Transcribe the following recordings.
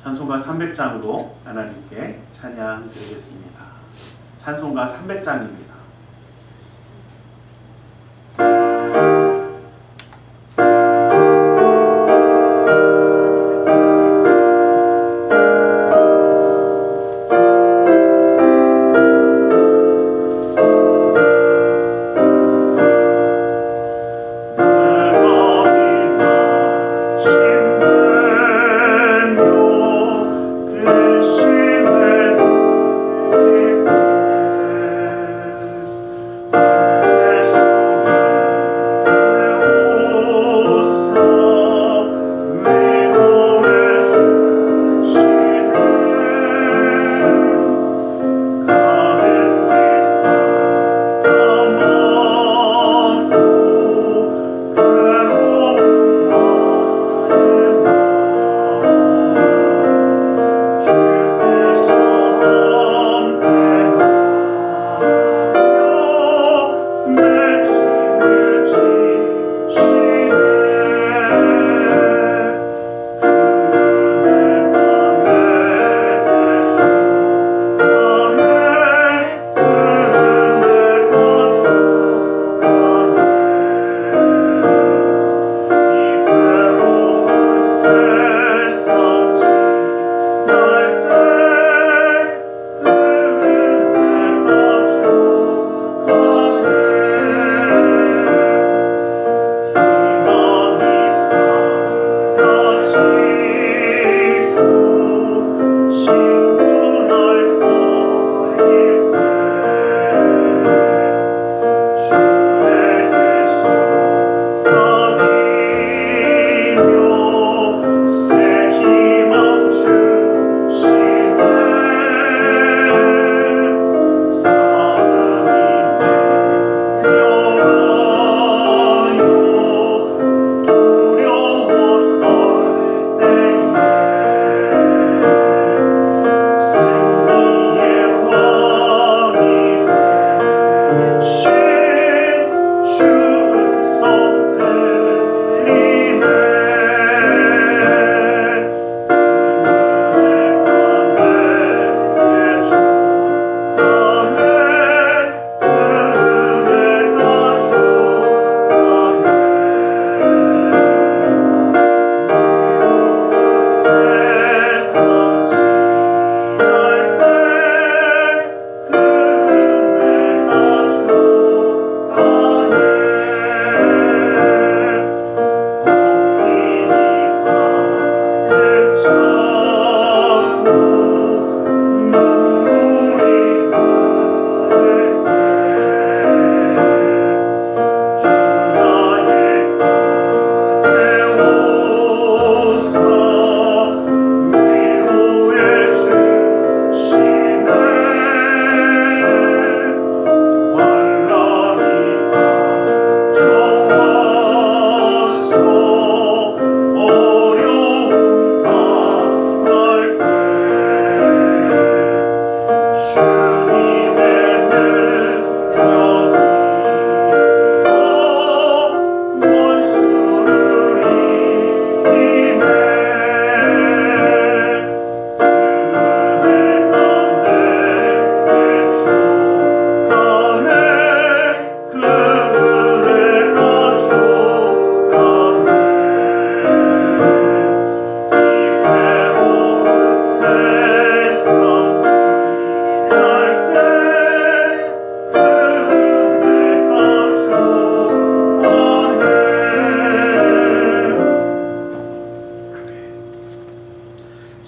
찬송가 300장으로 하나님께 찬양 드리겠습니다. 찬송가 300장입니다.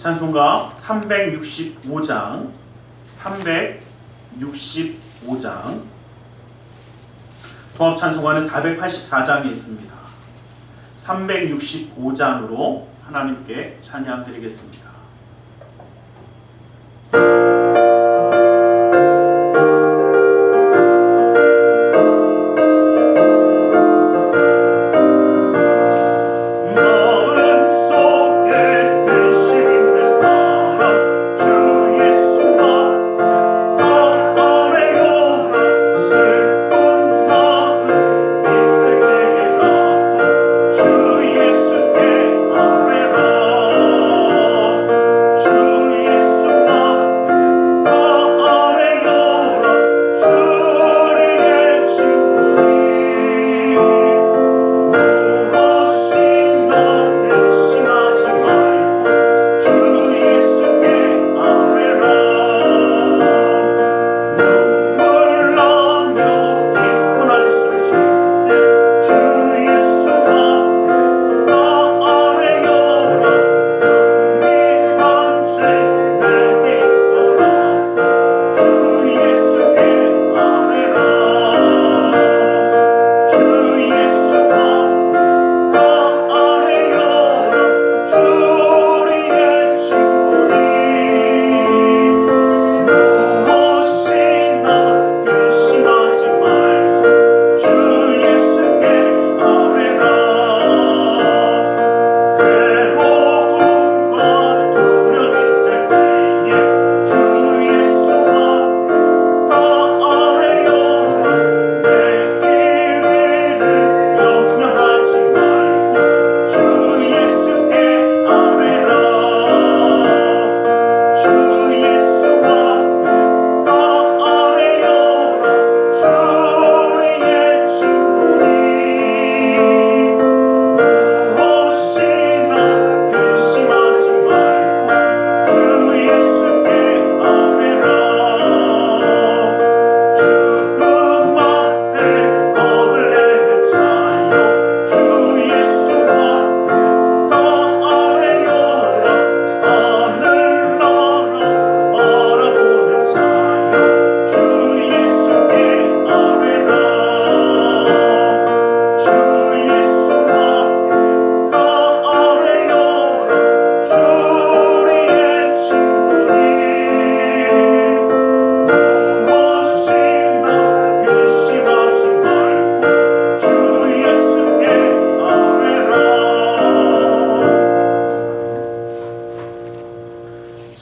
찬송가 365장 통합 찬송가는 484장이 있습니다. 365장으로 하나님께 찬양 드리겠습니다.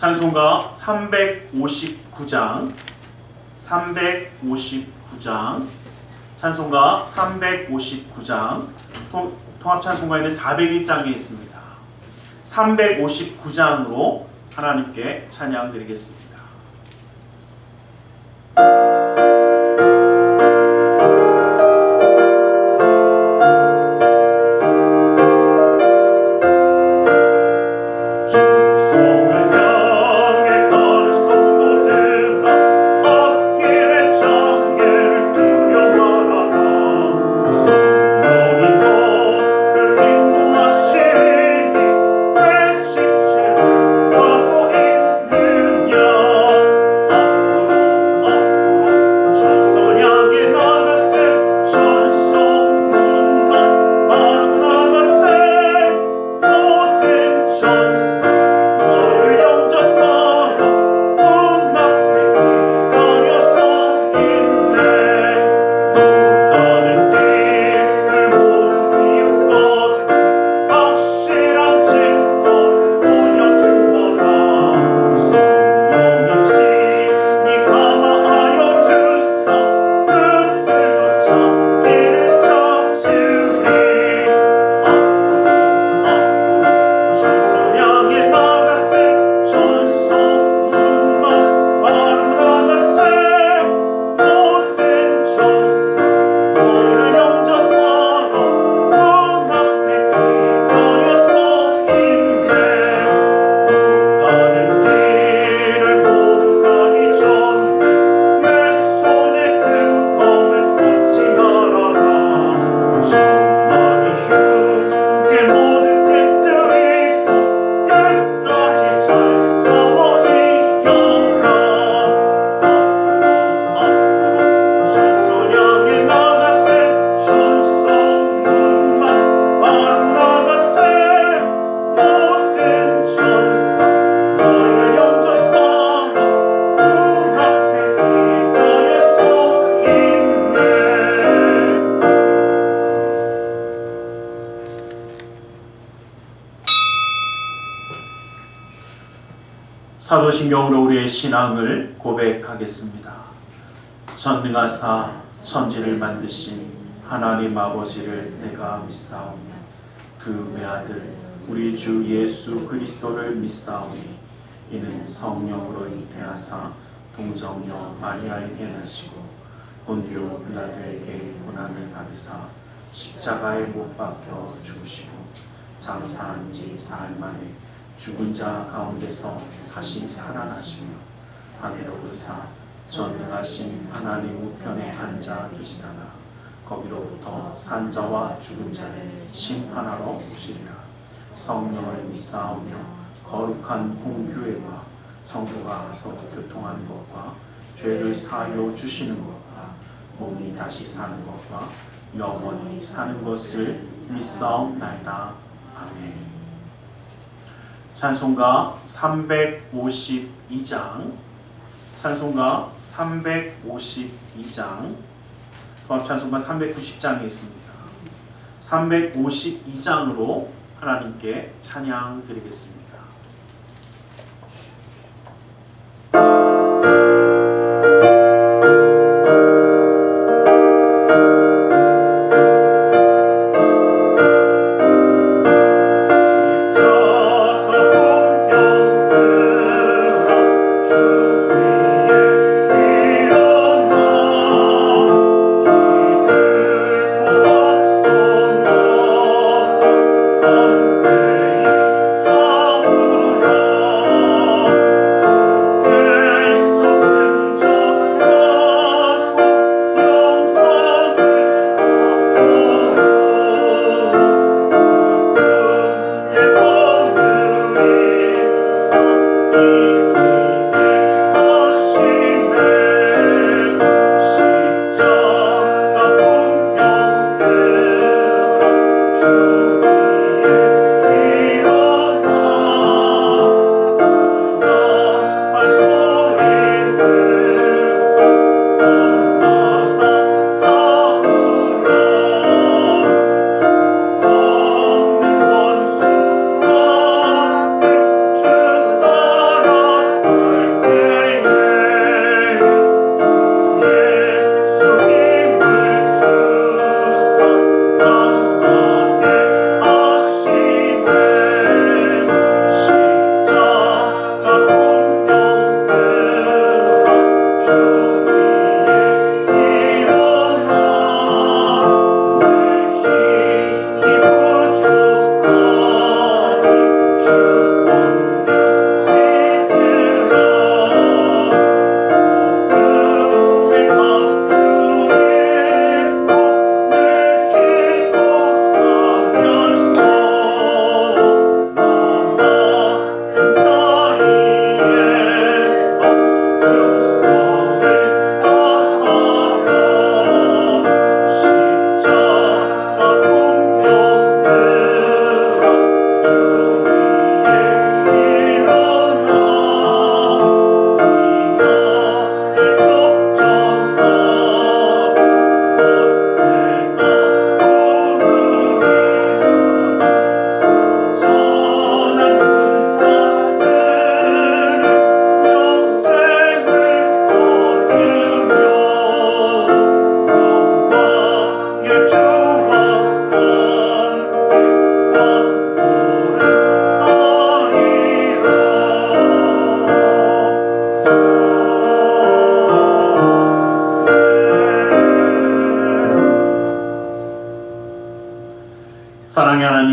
찬송가 359장, 찬송가 359장, 통합찬송가에는 401장이 있습니다. 359장으로 하나님께 찬양 드리겠습니다. 사도신경으로 우리의 신앙을 고백하겠습니다. 전능하사 천지를 만드신 하나님 아버지를 내가 믿사오며 그 외아들 우리 주 예수 그리스도를 믿사오니 이는 성령으로 잉태하사 동정녀 마리아에게 나시고 본디오 빌라도에게 고난을 받으사 십자가에 못 박혀 죽으시고 장사한 지 사흘 만에 죽은 자 가운데서 다시 살아나시며 하늘로 오르사 전능하신 하나님 우편에 앉아 계시다가 거기로부터 산자와 죽은 자를 심판하러 오시리라. 성령을 믿사오며 거룩한 공교회와 성도가 서로 교통하는 것과 죄를 사하여 주시는 것과 몸이 다시 사는 것과 영원히 사는 것을 믿사옵나이다. 아멘. 찬송가 352장, 찬송가 352장, 통합찬송가 390장이 있습니다. 352장으로 하나님께 찬양 드리겠습니다. Oh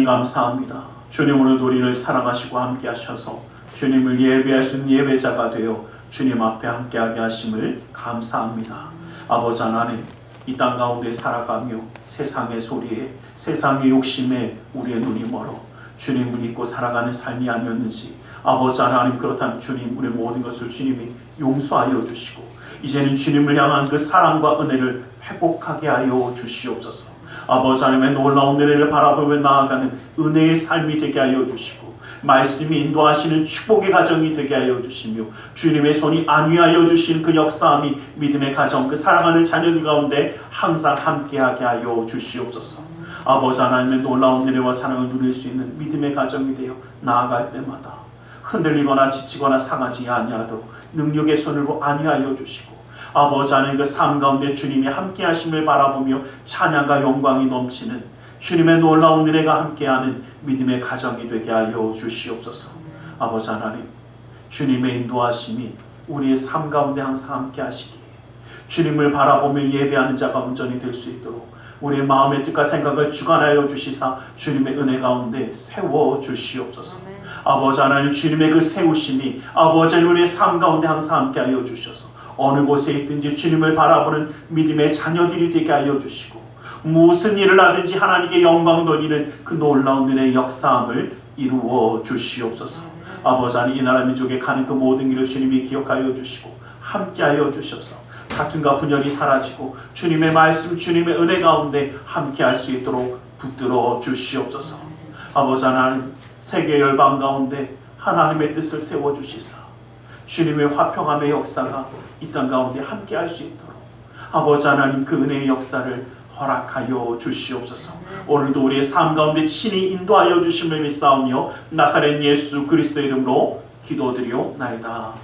하나님 감사합니다. 주님 오늘 우리를 사랑하시고 함께 하셔서 주님을 예배할 수 있는 예배자가 되어 주님 앞에 함께하게 하심을 감사합니다. 아버지 하나님, 이 땅 가운데 살아가며 세상의 소리에 세상의 욕심에 우리의 눈이 멀어 주님을 잊고 살아가는 삶이 아니었는지 아버지 하나님, 그렇다면 주님 우리 모든 것을 주님이 용서하여 주시고 이제는 주님을 향한 그 사랑과 은혜를 회복하게 하여 주시옵소서. 아버지 하나님의 놀라운 은혜를 바라보며 나아가는 은혜의 삶이 되게 하여 주시고 말씀이 인도하시는 축복의 가정이 되게 하여 주시며 주님의 손이 안위하여 주신 그 역사함이 믿음의 가정, 그 사랑하는 자녀들 가운데 항상 함께하게 하여 주시옵소서. 아버지 하나님의 놀라운 은혜와 사랑을 누릴 수 있는 믿음의 가정이 되어 나아갈 때마다 흔들리거나 지치거나 상하지 아니하도록 능력의 손을 안위하여 주시고 아버지 하나님 그 삶 가운데 주님이 함께 하심을 바라보며 찬양과 영광이 넘치는 주님의 놀라운 은혜가 함께하는 믿음의 가정이 되게 하여 주시옵소서. 아버지 하나님, 주님의 인도하심이 우리의 삶 가운데 항상 함께 하시기에 주님을 바라보며 예배하는 자가 온전히 될 수 있도록 우리의 마음의 뜻과 생각을 주관하여 주시사 주님의 은혜 가운데 세워 주시옵소서. 아버지 하나님, 주님의 그 세우심이 아버지 하나님 우리의 삶 가운데 항상 함께 하여 주셔서 어느 곳에 있든지 주님을 바라보는 믿음의 자녀들이 되게 하여 주시고 무슨 일을 하든지 하나님께 영광 돌리는 그 놀라운 은혜의 역사함을 이루어 주시옵소서. 아버지 하나님, 이 나라 민족에 가는 그 모든 일을 주님이 기억하여 주시고 함께하여 주셔서 다툼과 분열이 사라지고 주님의 말씀, 주님의 은혜 가운데 함께할 수 있도록 붙들어 주시옵소서. 아버지 하나님, 세계 열방 가운데 하나님의 뜻을 세워주시사 주님의 화평함의 역사가 이 땅 가운데 함께할 수 있도록 아버지 하나님 그 은혜의 역사를 허락하여 주시옵소서. 오늘도 우리의 삶 가운데 친히 인도하여 주심을 믿사오며 나사렛 예수 그리스도의 이름으로 기도드리옵나이다.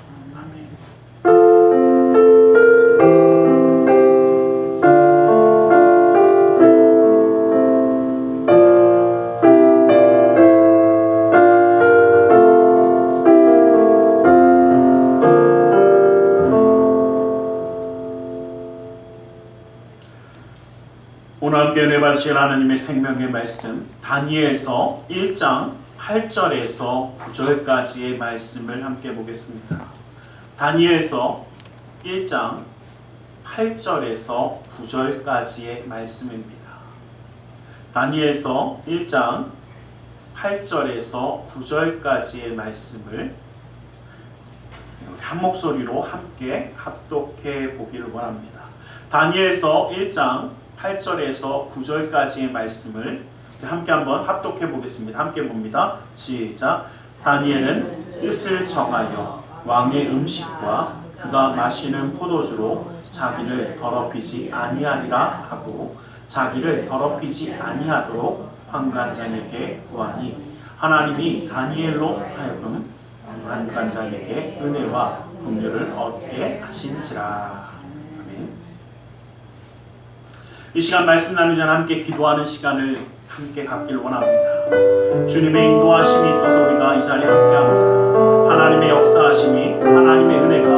오늘 함께 은혜 받으실 하나님의 생명의 말씀 다니엘서 1장 8절에서 9절까지의 말씀을 함께 보겠습니다. 다니엘서 1장 8절에서 9절까지의 말씀입니다. 다니엘서 1장 8절에서 9절까지의 말씀을 한 목소리로 함께 합독해 보기를 원합니다. 다니엘서 1장 8절에서 9절까지의 말씀을 함께 한번 합독해 보겠습니다. 함께 봅니다. 시작. 다니엘은 뜻을 정하여 왕의 음식과 그가 마시는 포도주로 자기를 더럽히지 아니하리라 하고 자기를 더럽히지 아니하도록 환관장에게 구하니 하나님이 다니엘로 하여금 환관장에게 은혜와 긍휼을 얻게 하신지라. 이 시간 말씀 나누기 전에 함께 기도하는 시간을 함께 갖기를 원합니다. 주님의 인도하심이 있어서 우리가 이 자리에 함께합니다. 하나님의 역사하심이, 하나님의 은혜가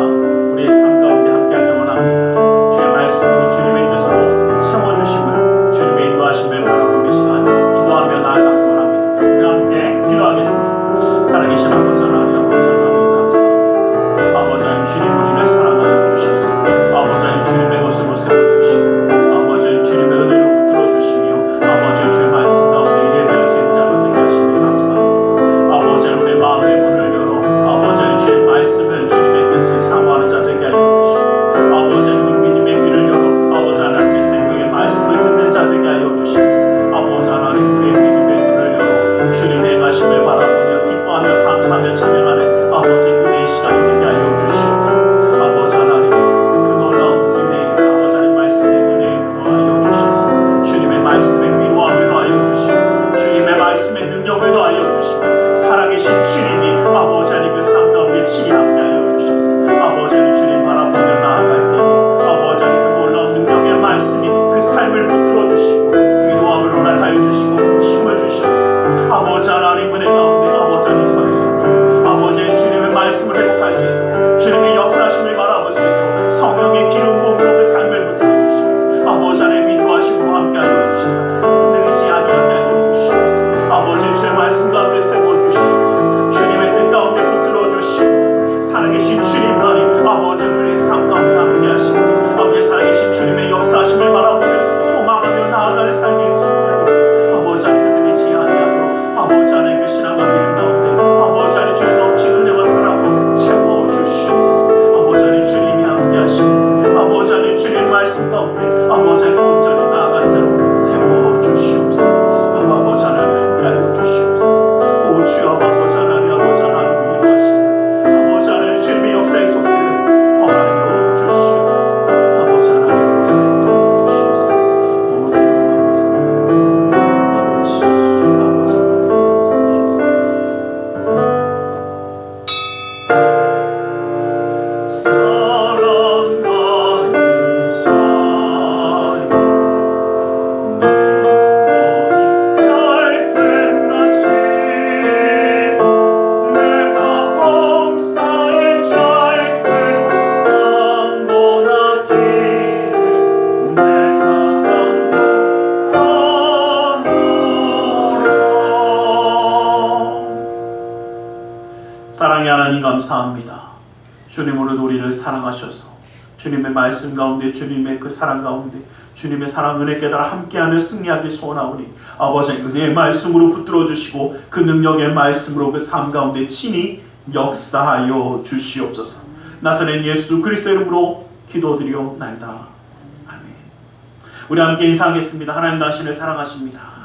우리의 삶 가운데 함께하기를 원합니다. 주의 말씀으로 주님의 뜻으로 채워주심을, 주님의 인도하심을 바라보며 시간 기도하며 나아가기 원합니다. 우리 함께 기도하겠습니다. 살아계신 아버지 하나님, 아버지 하나님 감사합니다. 아버지 하나님, 주님 우리를 사랑하여 주셨습니다. 아버지 하나님, 주님의 것으로 세워주시고 주님의 은혜로 붙들어 주시며 아버지 주의 말씀 가운데 예배할 수 있는 자가 되게 하시니 감사합니다. 아버지 우리의 마음의 문을 열어 사랑의 하나님 감사합니다. 주님으로 우리를 사랑하셔서 주님의 말씀 가운데, 주님의 그 사랑 가운데, 주님의 사랑 은혜 깨달아 함께하며 승리하길 소원하오니 아버지 은혜의 말씀으로 붙들어 주시고 그 능력의 말씀으로 그 삶 가운데 친히 역사하여 주시옵소서. 나사렛 예수 그리스도 이름으로 기도드리옵나이다. 아멘. 우리 함께 인사하겠습니다. 하나님 당신을 사랑하십니다.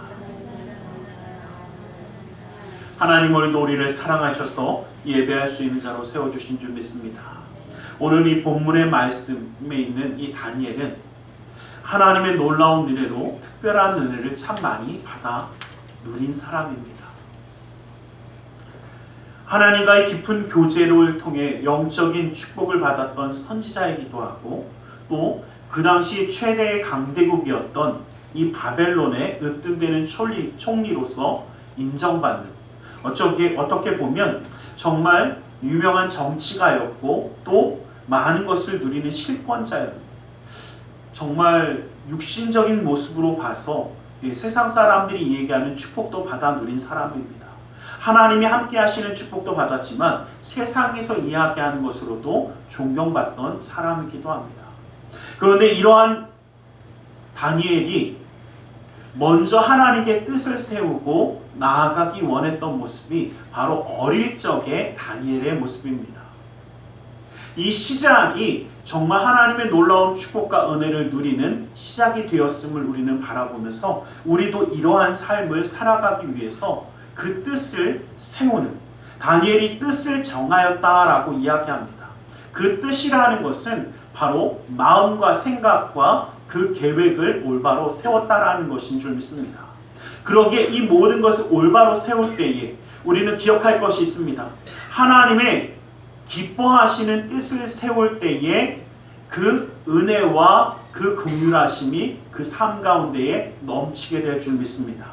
하나님 오늘도 우리를 사랑하셔서 예배할 수 있는 자로 세워주신 줄 믿습니다. 오늘 이 본문의 말씀에 있는 이 다니엘은 하나님의 놀라운 은혜로 특별한 은혜를 참 많이 받아 누린 사람입니다. 하나님과의 깊은 교제를 통해 영적인 축복을 받았던 선지자이기도 하고 또 그 당시 최대의 강대국이었던 이 바벨론의 으뜸되는 총리로서 인정받는 어떻게 보면 정말 유명한 정치가였고 또 많은 것을 누리는 실권자였습니다. 정말 육신적인 모습으로 봐서 세상 사람들이 얘기하는 축복도 받아 누린 사람입니다. 하나님이 함께 하시는 축복도 받았지만 세상에서 이야기하는 것으로도 존경받던 사람이기도 합니다. 그런데 이러한 다니엘이 먼저 하나님의 뜻을 세우고 나아가기 원했던 모습이 바로 어릴 적의 다니엘의 모습입니다. 이 시작이 정말 하나님의 놀라운 축복과 은혜를 누리는 시작이 되었음을 우리는 바라보면서 우리도 이러한 삶을 살아가기 위해서 그 뜻을 세우는, 다니엘이 뜻을 정하였다라고 이야기합니다. 그 뜻이라는 것은 바로 마음과 생각과 그 계획을 올바로 세웠다라는 것인 줄 믿습니다. 그러기에 이 모든 것을 올바로 세울 때에 우리는 기억할 것이 있습니다. 하나님의 기뻐하시는 뜻을 세울 때에 그 은혜와 그 긍휼하심이 그 삶 가운데에 넘치게 될 줄 믿습니다.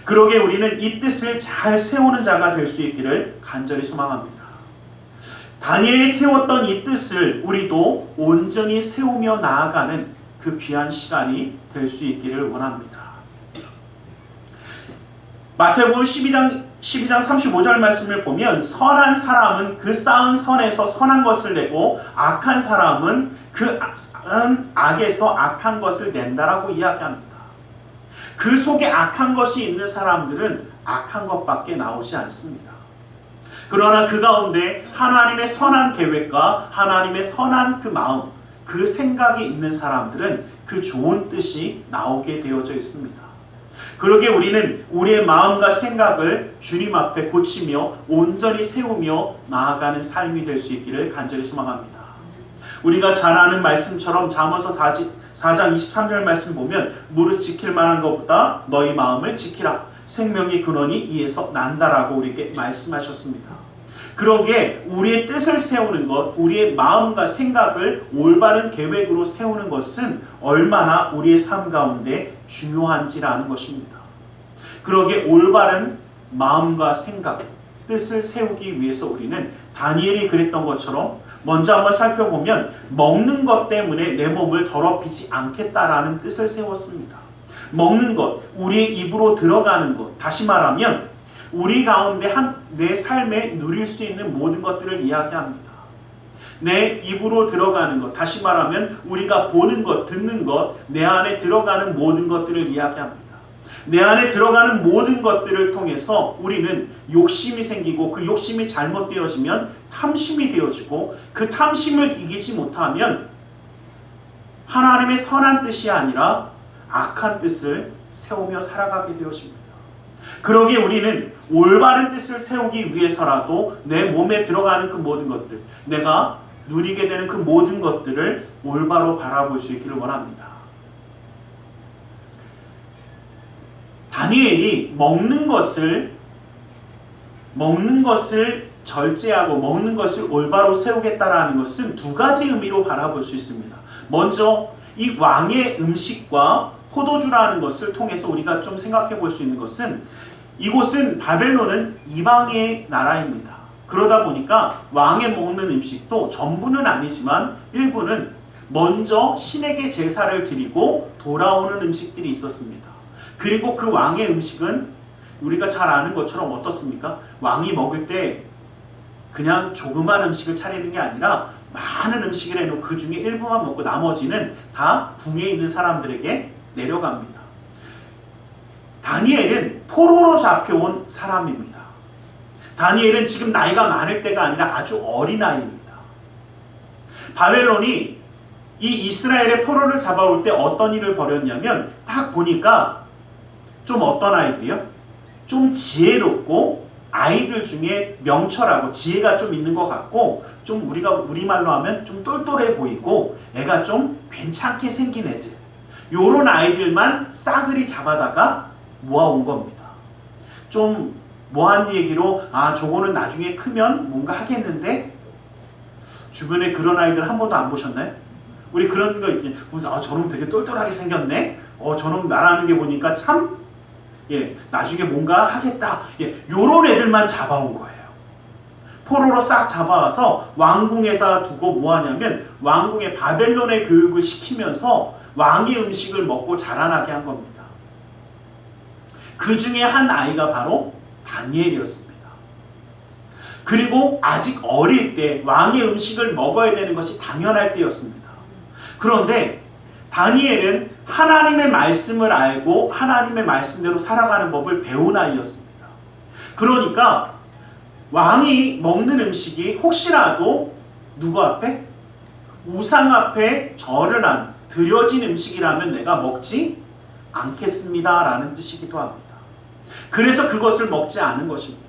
그러기에 우리는 이 뜻을 잘 세우는 자가 될 수 있기를 간절히 소망합니다. 다니엘이 세웠던 이 뜻을 우리도 온전히 세우며 나아가는 그 귀한 시간이 될 수 있기를 원합니다. 마태복음 12장 35절 말씀을 보면 선한 사람은 그 쌓은 선에서 선한 것을 내고 악한 사람은 그 악에서 악한 것을 낸다라고 이야기합니다. 그 속에 악한 것이 있는 사람들은 악한 것밖에 나오지 않습니다. 그러나 그 가운데 하나님의 선한 계획과 하나님의 선한 그 마음, 그 생각이 있는 사람들은 그 좋은 뜻이 나오게 되어져 있습니다. 그러기에 우리는 우리의 마음과 생각을 주님 앞에 고치며 온전히 세우며 나아가는 삶이 될 수 있기를 간절히 소망합니다. 우리가 잘 아는 말씀처럼 잠언서 4장 23절 말씀 보면 무릇 지킬 만한 것보다 너희 마음을 지키라. 생명의 근원이 이에서 난다라고 우리에게 말씀하셨습니다. 그러기에 우리의 뜻을 세우는 것, 우리의 마음과 생각을 올바른 계획으로 세우는 것은 얼마나 우리의 삶 가운데 중요한지라는 것입니다. 그러기에 올바른 마음과 생각, 뜻을 세우기 위해서 우리는 다니엘이 그랬던 것처럼 먼저 한번 살펴보면 먹는 것 때문에 내 몸을 더럽히지 않겠다라는 뜻을 세웠습니다. 먹는 것, 우리의 입으로 들어가는 것, 다시 말하면 우리 가운데 내 삶에 누릴 수 있는 모든 것들을 이야기합니다. 내 입으로 들어가는 것, 다시 말하면 우리가 보는 것, 듣는 것, 내 안에 들어가는 모든 것들을 이야기합니다. 내 안에 들어가는 모든 것들을 통해서 우리는 욕심이 생기고 그 욕심이 잘못되어지면 탐심이 되어지고 그 탐심을 이기지 못하면 하나님의 선한 뜻이 아니라 악한 뜻을 세우며 살아가게 되어집니다. 그러기에 우리는 올바른 뜻을 세우기 위해서라도 내 몸에 들어가는 그 모든 것들, 내가 누리게 되는 그 모든 것들을 올바로 바라볼 수 있기를 원합니다. 다니엘이 먹는 것을 절제하고 먹는 것을 올바로 세우겠다라는 것은 두 가지 의미로 바라볼 수 있습니다. 먼저 이 왕의 음식과 포도주라는 것을 통해서 우리가 좀 생각해 볼 수 있는 것은 이곳은 바벨론은 이방의 나라입니다. 그러다 보니까 왕의 먹는 음식도 전부는 아니지만 일부는 먼저 신에게 제사를 드리고 돌아오는 음식들이 있었습니다. 그리고 그 왕의 음식은 우리가 잘 아는 것처럼 어떻습니까? 왕이 먹을 때 그냥 조그만 음식을 차리는 게 아니라 많은 음식을 해놓고 그 중에 일부만 먹고 나머지는 다 궁에 있는 사람들에게 내려갑니다. 다니엘은 포로로 잡혀온 사람입니다. 다니엘은 지금 나이가 많을 때가 아니라 아주 어린아이입니다. 바벨론이 이 이스라엘의 포로를 잡아올 때 어떤 일을 벌였냐면 딱 보니까 좀 어떤 아이들이요? 좀 지혜롭고 아이들 중에 명철하고 지혜가 좀 있는 것 같고 좀 우리말로 하면 좀 똘똘해 보이고 애가 좀 괜찮게 생긴 애들, 요런 아이들만 싸그리 잡아다가 모아온 겁니다. 좀 뭐한 얘기로 저거는 나중에 크면 뭔가 하겠는데, 주변에 그런 아이들 한 번도 안 보셨나요? 우리 그런 거 있지. 보면서 저놈 되게 똘똘하게 생겼네. 저놈 말하는 게 보니까 참 나중에 뭔가 하겠다. 요런 애들만 잡아온 거예요. 포로로 싹 잡아와서 왕궁에다 두고 뭐 하냐면 왕궁의 바벨론의 교육을 시키면서 왕의 음식을 먹고 자라나게 한 겁니다. 그 중에 한 아이가 바로 다니엘이었습니다. 그리고 아직 어릴 때 왕의 음식을 먹어야 되는 것이 당연할 때였습니다. 그런데 다니엘은 하나님의 말씀을 알고 하나님의 말씀대로 살아가는 법을 배운 아이였습니다. 그러니까 왕이 먹는 음식이 혹시라도 누구 앞에? 우상 앞에 절을 한 드려진 음식이라면 내가 먹지 않겠습니다 라는 뜻이기도 합니다. 그래서 그것을 먹지 않은 것입니다.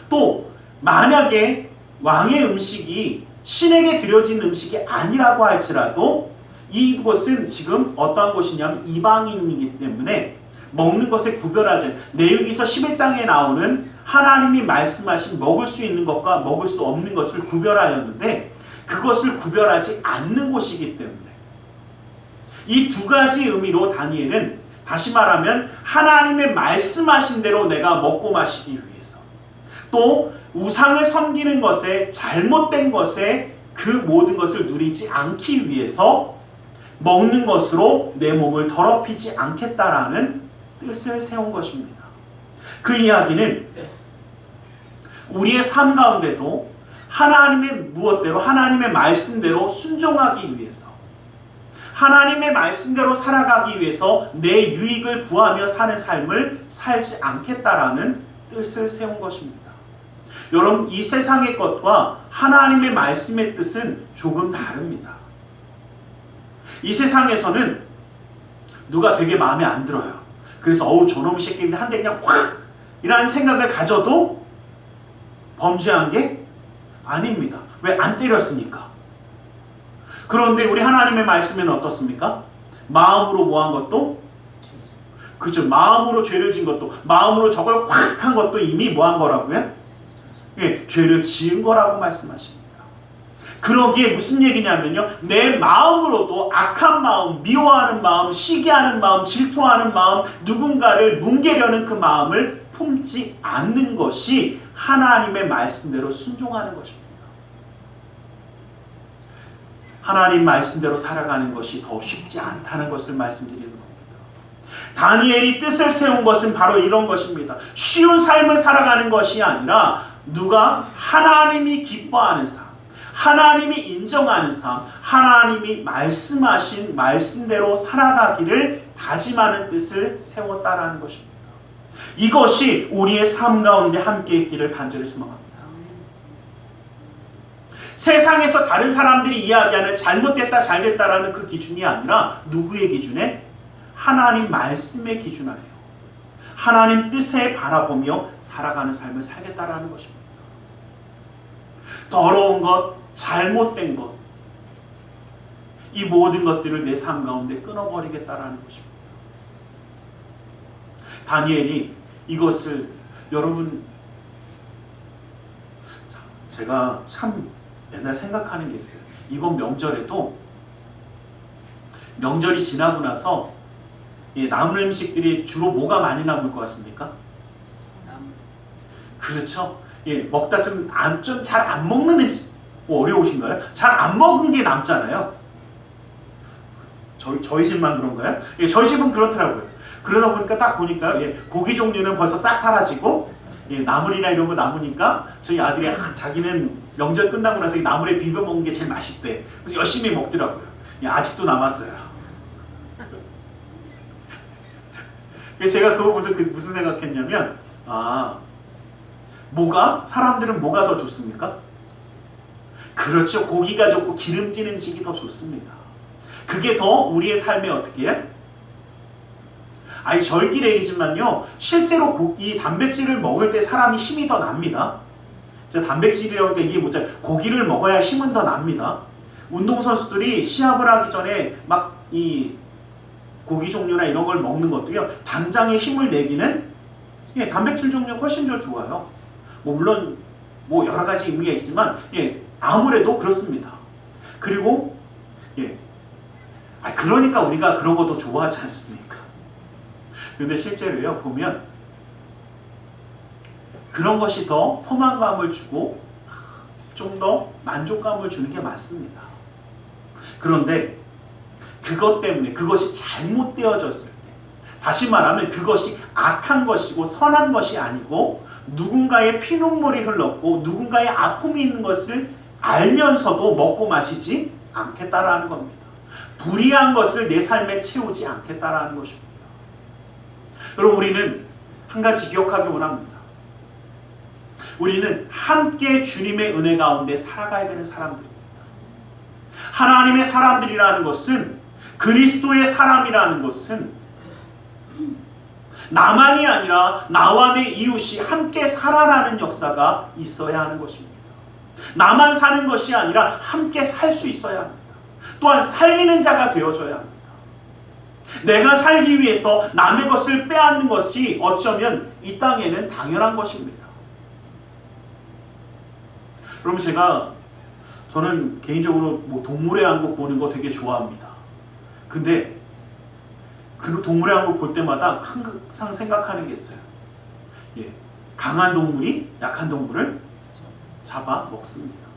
또 만약에 왕의 음식이 신에게 드려진 음식이 아니라고 할지라도 이것은 지금 어떠한 것이냐면 이방인이기 때문에 먹는 것에 구별하지, 레위기서 11장에 나오는 하나님이 말씀하신 먹을 수 있는 것과 먹을 수 없는 것을 구별하였는데 그것을 구별하지 않는 곳이기 때문에 이 두 가지 의미로 다니엘은 다시 말하면 하나님의 말씀하신 대로 내가 먹고 마시기 위해서, 또 우상을 섬기는 것에 잘못된 것에 그 모든 것을 누리지 않기 위해서 먹는 것으로 내 몸을 더럽히지 않겠다라는 뜻을 세운 것입니다. 그 이야기는 우리의 삶 가운데도 하나님의 무엇대로 하나님의 말씀대로 순종하기 위해서, 하나님의 말씀대로 살아가기 위해서 내 유익을 구하며 사는 삶을 살지 않겠다라는 뜻을 세운 것입니다. 여러분, 이 세상의 것과 하나님의 말씀의 뜻은 조금 다릅니다. 이 세상에서는 누가 되게 마음에 안 들어요. 그래서 저놈 새끼인데 한 대 그냥 확! 이라는 생각을 가져도 범죄한 게 아닙니다. 왜? 안 때렸으니까. 그런데 우리 하나님의 말씀에는 어떻습니까? 마음으로 뭐 한 것도? 그죠. 마음으로 죄를 지은 것도, 마음으로 저걸 확 한 것도 이미 뭐 한 거라고요? 죄를 지은 거라고 말씀하십니다. 그러기에 무슨 얘기냐면요, 내 마음으로도 악한 마음, 미워하는 마음, 시기하는 마음, 질투하는 마음, 누군가를 뭉개려는 그 마음을 품지 않는 것이 하나님의 말씀대로 순종하는 것입니다. 하나님 말씀대로 살아가는 것이 더 쉽지 않다는 것을 말씀드리는 겁니다. 다니엘이 뜻을 세운 것은 바로 이런 것입니다. 쉬운 삶을 살아가는 것이 아니라 누가 하나님이 기뻐하는 삶, 하나님이 인정하는 삶, 하나님이 말씀하신 말씀대로 살아가기를 다짐하는 뜻을 세웠다라는 것입니다. 이것이 우리의 삶 가운데 함께 있기를 간절히 소망합니다. 세상에서 다른 사람들이 이야기하는 잘못됐다 잘됐다라는 그 기준이 아니라 누구의 기준에? 하나님 말씀의 기준하에요. 하나님 뜻에 바라보며 살아가는 삶을 살겠다라는 것입니다. 더러운 것, 잘못된 것, 이 모든 것들을 내 삶 가운데 끊어버리겠다라는 것입니다. 다니엘이 이것을, 여러분, 제가 참 맨날 생각하는 게 있어요. 이번 명절에도 명절이 지나고 나서 남은 음식들이 주로 뭐가 많이 남을 것 같습니까? 그렇죠. 먹다 좀 잘 안 먹는 음식, 어려우신가요? 잘 안 먹은 게 남잖아요. 저희 집만 그런가요? 저희 집은 그렇더라고요. 그러다 보니까 딱 보니까 고기 종류는 벌써 싹 사라지고 나물이나 이런 거 남으니까 저희 아들이 자기는 명절 끝나고 나서 이 나물에 비벼 먹는 게 제일 맛있대. 그래서 열심히 먹더라고요. 아직도 남았어요. 그래서 제가 그거 보면서 무슨 생각했냐면, 사람들은 뭐가 더 좋습니까? 그렇죠. 고기가 좋고 기름진 음식이 더 좋습니다. 그게 더 우리의 삶에 어떻게 해? 절기레이지만요, 실제로 이 단백질을 먹을 때 사람이 힘이 더 납니다. 단백질이라고 하니까 이게 뭐죠? 고기를 먹어야 힘은 더 납니다. 운동선수들이 시합을 하기 전에 막 이 고기 종류나 이런 걸 먹는 것도요, 당장에 힘을 내기는 단백질 종류가 훨씬 더 좋아요. 물론 여러 가지 의미가 있지만 아무래도 그렇습니다. 그리고 그러니까 우리가 그런 것도 좋아하지 않습니까? 근데 실제로요, 보면 그런 것이 더 포만감을 주고 좀 더 만족감을 주는 게 맞습니다. 그런데 그것 때문에 그것이 잘못되어졌을 때, 다시 말하면 그것이 악한 것이고 선한 것이 아니고 누군가의 피눈물이 흘렀고 누군가의 아픔이 있는 것을 알면서도 먹고 마시지 않겠다라는 겁니다. 불의한 것을 내 삶에 채우지 않겠다라는 것입니다. 여러분, 우리는 한 가지 기억하기 원합니다. 우리는 함께 주님의 은혜 가운데 살아가야 되는 사람들입니다. 하나님의 사람들이라는 것은, 그리스도의 사람이라는 것은 나만이 아니라 나와 내 이웃이 함께 살아나는 역사가 있어야 하는 것입니다. 나만 사는 것이 아니라 함께 살 수 있어야 합니다. 또한 살리는 자가 되어줘야 합니다. 내가 살기 위해서 남의 것을 빼앗는 것이 어쩌면 이 땅에는 당연한 것입니다. 여러분, 저는 개인적으로 동물의 왕국 보는 거 되게 좋아합니다. 근데 그 동물의 왕국 볼 때마다 항상 생각하는 게 있어요. 강한 동물이 약한 동물을 잡아 먹습니다.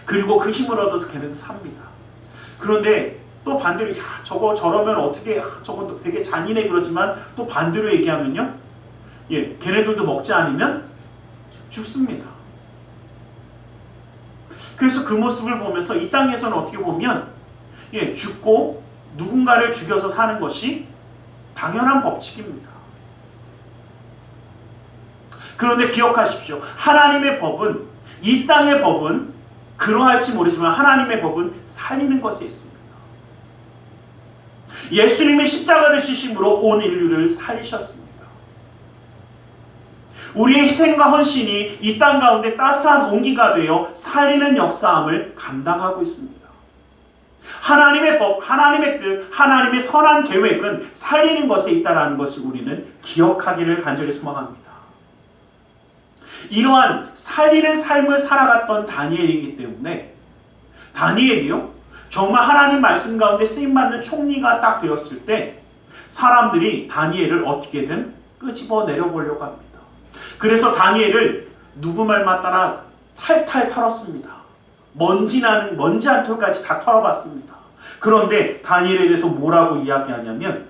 그리고 그 힘을 얻어서 걔네는 삽니다. 그런데 또 반대로 저러면 어떻게, 저거 되게 잔인해 그러지만 또 반대로 얘기하면요, 걔네들도 먹지 않으면 죽습니다. 그래서 그 모습을 보면서 이 땅에서는 어떻게 보면 죽고 누군가를 죽여서 사는 것이 당연한 법칙입니다. 그런데 기억하십시오. 하나님의 법은, 이 땅의 법은 그러할지 모르지만 하나님의 법은 살리는 것에 있습니다. 예수님의 십자가 되시심으로 온 인류를 살리셨습니다. 우리의 희생과 헌신이 이 땅 가운데 따스한 온기가 되어 살리는 역사함을 감당하고 있습니다. 하나님의 법, 하나님의 뜻, 하나님의 선한 계획은 살리는 것에 있다는 것을 우리는 기억하기를 간절히 소망합니다. 이러한 살리는 삶을 살아갔던 다니엘이기 때문에 다니엘이요, 정말 하나님 말씀 가운데 쓰임받는 총리가 딱 되었을 때 사람들이 다니엘을 어떻게든 끄집어 내려보려고 합니다. 그래서 다니엘을 누구 말 맞다나 탈탈 털었습니다. 먼지 한 톨까지 다 털어봤습니다. 그런데 다니엘에 대해서 뭐라고 이야기하냐면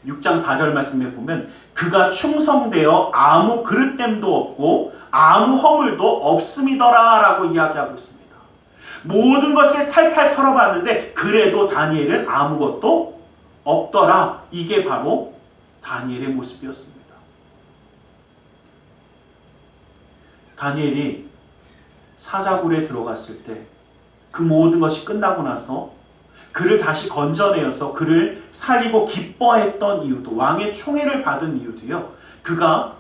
6장 4절 말씀에 보면 그가 충성되어 아무 그릇됨도 없고 아무 허물도 없음이더라 라고 이야기하고 있습니다. 모든 것을 탈탈 털어봤는데 그래도 다니엘은 아무것도 없더라. 이게 바로 다니엘의 모습이었습니다. 다니엘이 사자굴에 들어갔을 때 그 모든 것이 끝나고 나서 그를 다시 건져내어서 그를 살리고 기뻐했던 이유도, 왕의 총애를 받은 이유도요, 그가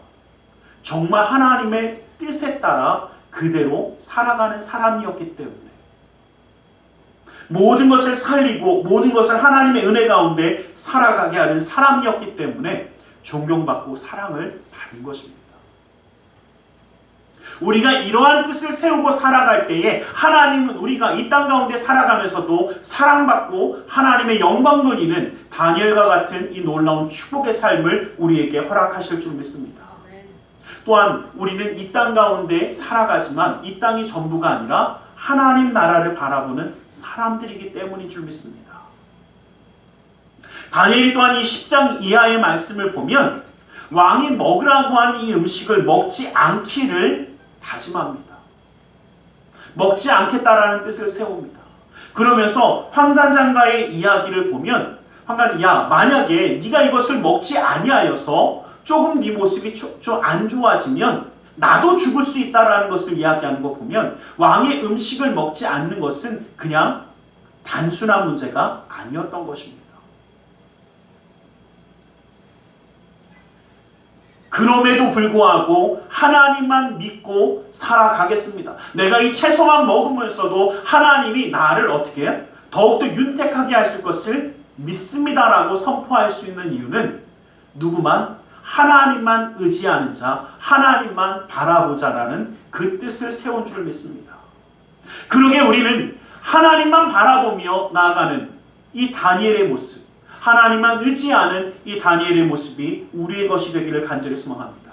정말 하나님의 뜻에 따라 그대로 살아가는 사람이었기 때문에, 모든 것을 살리고 모든 것을 하나님의 은혜 가운데 살아가게 하는 사람이었기 때문에 존경받고 사랑을 받은 것입니다. 우리가 이러한 뜻을 세우고 살아갈 때에 하나님은 우리가 이 땅 가운데 살아가면서도 사랑받고 하나님의 영광 돌리는 다니엘과 같은 이 놀라운 축복의 삶을 우리에게 허락하실 줄 믿습니다. 또한 우리는 이 땅 가운데 살아가지만 이 땅이 전부가 아니라 하나님 나라를 바라보는 사람들이기 때문인 줄 믿습니다. 다니엘이 또한 이 10장 이하의 말씀을 보면 왕이 먹으라고 한 이 음식을 먹지 않기를 다짐합니다. 먹지 않겠다라는 뜻을 세웁니다. 그러면서 환관장과의 이야기를 보면 야, 만약에 네가 이것을 먹지 아니하여서 조금 네 모습이 좀 안 좋아지면 나도 죽을 수 있다라는 것을 이야기하는 거 보면 왕의 음식을 먹지 않는 것은 그냥 단순한 문제가 아니었던 것입니다. 그럼에도 불구하고 하나님만 믿고 살아가겠습니다. 내가 이 채소만 먹으면서도 하나님이 나를 어떻게 해요? 더욱더 윤택하게 하실 것을 믿습니다라고 선포할 수 있는 이유는 누구만? 하나님만 의지하는 자, 하나님만 바라보자라는 그 뜻을 세운 줄 믿습니다. 그러게 우리는 하나님만 바라보며 나아가는 이 다니엘의 모습, 하나님만 의지하는 이 다니엘의 모습이 우리의 것이 되기를 간절히 소망합니다.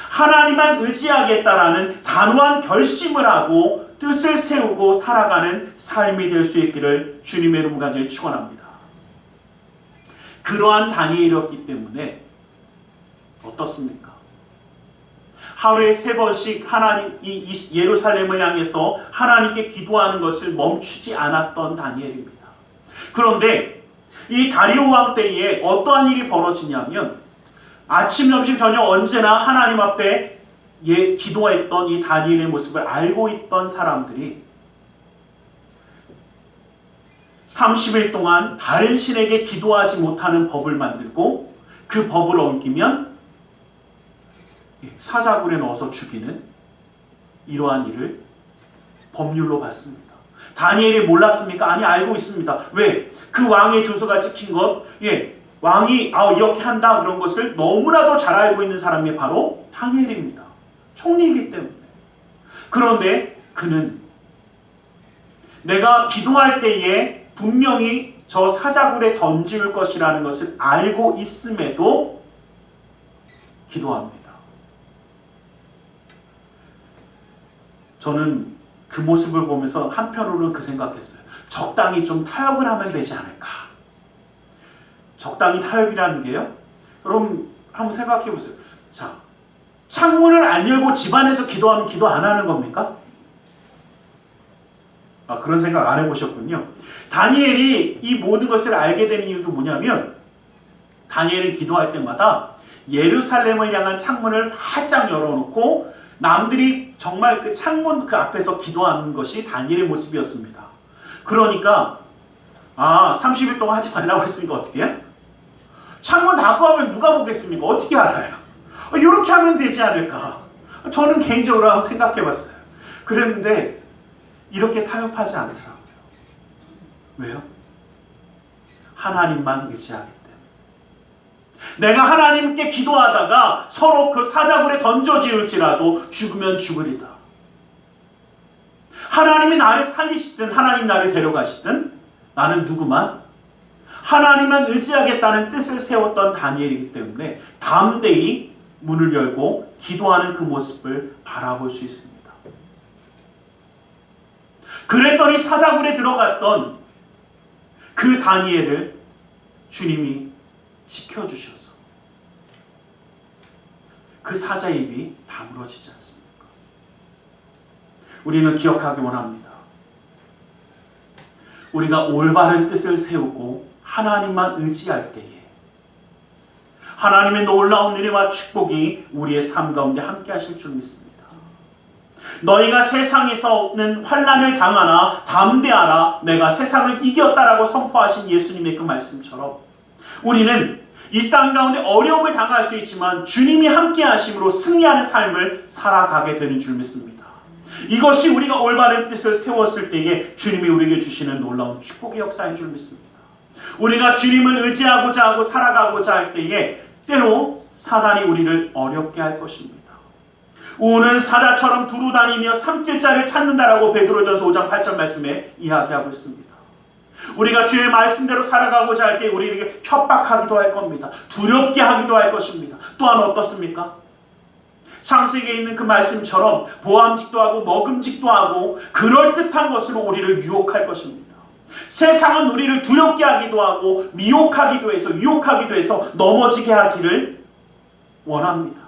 하나님만 의지하겠다라는 단호한 결심을 하고 뜻을 세우고 살아가는 삶이 될 수 있기를 주님의 이름으로 간절히 축원합니다. 그러한 다니엘이었기 때문에 어떻습니까? 하루에 3번씩 하나님 이 예루살렘을 향해서 하나님께 기도하는 것을 멈추지 않았던 다니엘입니다. 그런데 이 다리오 왕 때에 어떠한 일이 벌어지냐면 아침, 점심, 저녁 언제나 하나님 앞에 기도했던 이 다니엘의 모습을 알고 있던 사람들이 30일 동안 다른 신에게 기도하지 못하는 법을 만들고 그 법을 어기면 사자굴에 넣어서 죽이는 이러한 일을 법률로 봤습니다. 다니엘이 몰랐습니까? 아니, 알고 있습니다. 왜? 그 왕의 조서가 찍힌 것, 왕이 이렇게 한다 그런 것을 너무나도 잘 알고 있는 사람이 바로 다니엘입니다. 총리이기 때문에. 그런데 그는 내가 기도할 때에 분명히 저 사자굴에 던질 것이라는 것을 알고 있음에도 기도합니다. 저는 그 모습을 보면서 한편으로는 그 생각했어요. 적당히 좀 타협을 하면 되지 않을까. 적당히 타협이라는 게요. 여러분 한번 생각해 보세요. 자, 창문을 안 열고 집안에서 기도하면 기도 안 하는 겁니까? 그런 생각 안 해보셨군요. 다니엘이 이 모든 것을 알게 되는 이유도 뭐냐면 다니엘은 기도할 때마다 예루살렘을 향한 창문을 활짝 열어놓고 남들이 정말 그 창문 그 앞에서 기도하는 것이 다니엘의 모습이었습니다. 그러니까 30일 동안 하지 말라고 했으니까 어떻게 해요? 창문 닫고 하면 누가 보겠습니까? 어떻게 알아요? 이렇게 하면 되지 않을까? 저는 개인적으로 한번 생각해 봤어요. 그랬는데 이렇게 타협하지 않더라고요. 왜요? 하나님만 의지하기 때문에. 내가 하나님께 기도하다가 서로 그 사자굴에 던져지을지라도 죽으면 죽으리다. 하나님이 나를 살리시든 하나님 나를 데려가시든 나는 누구만 하나님만 의지하겠다는 뜻을 세웠던 다니엘이기 때문에 담대히 문을 열고 기도하는 그 모습을 바라볼 수 있습니다. 그랬더니 사자굴에 들어갔던 그 다니엘을 주님이 지켜주셔서 그 사자의 입이 다물어지지 않습니까? 우리는 기억하기 원합니다. 우리가 올바른 뜻을 세우고 하나님만 의지할 때에 하나님의 놀라운 은혜와 축복이 우리의 삶 가운데 함께 하실 줄 믿습니다. 너희가 세상에서는 환난을 당하나 담대하라 내가 세상을 이겼다라고 선포하신 예수님의 그 말씀처럼 우리는 이 땅 가운데 어려움을 당할 수 있지만 주님이 함께 하심으로 승리하는 삶을 살아가게 되는 줄 믿습니다. 이것이 우리가 올바른 뜻을 세웠을 때에 주님이 우리에게 주시는 놀라운 축복의 역사인 줄 믿습니다. 우리가 주님을 의지하고자 하고 살아가고자 할 때에 때로 사단이 우리를 어렵게 할 것입니다. 우는 사자처럼 두루다니며 삼킬자를 찾는다라고 베드로전서 5장 8절 말씀에 이야기하고 있습니다. 우리가 주의 말씀대로 살아가고자 할 때 우리에게 협박하기도 할 겁니다. 두렵게 하기도 할 것입니다. 또한 어떻습니까? 창세기에 있는 그 말씀처럼 보암직도 하고 먹음직도 하고 그럴듯한 것으로 우리를 유혹할 것입니다. 세상은 우리를 두렵게 하기도 하고 미혹하기도 해서 유혹하기도 해서 넘어지게 하기를 원합니다.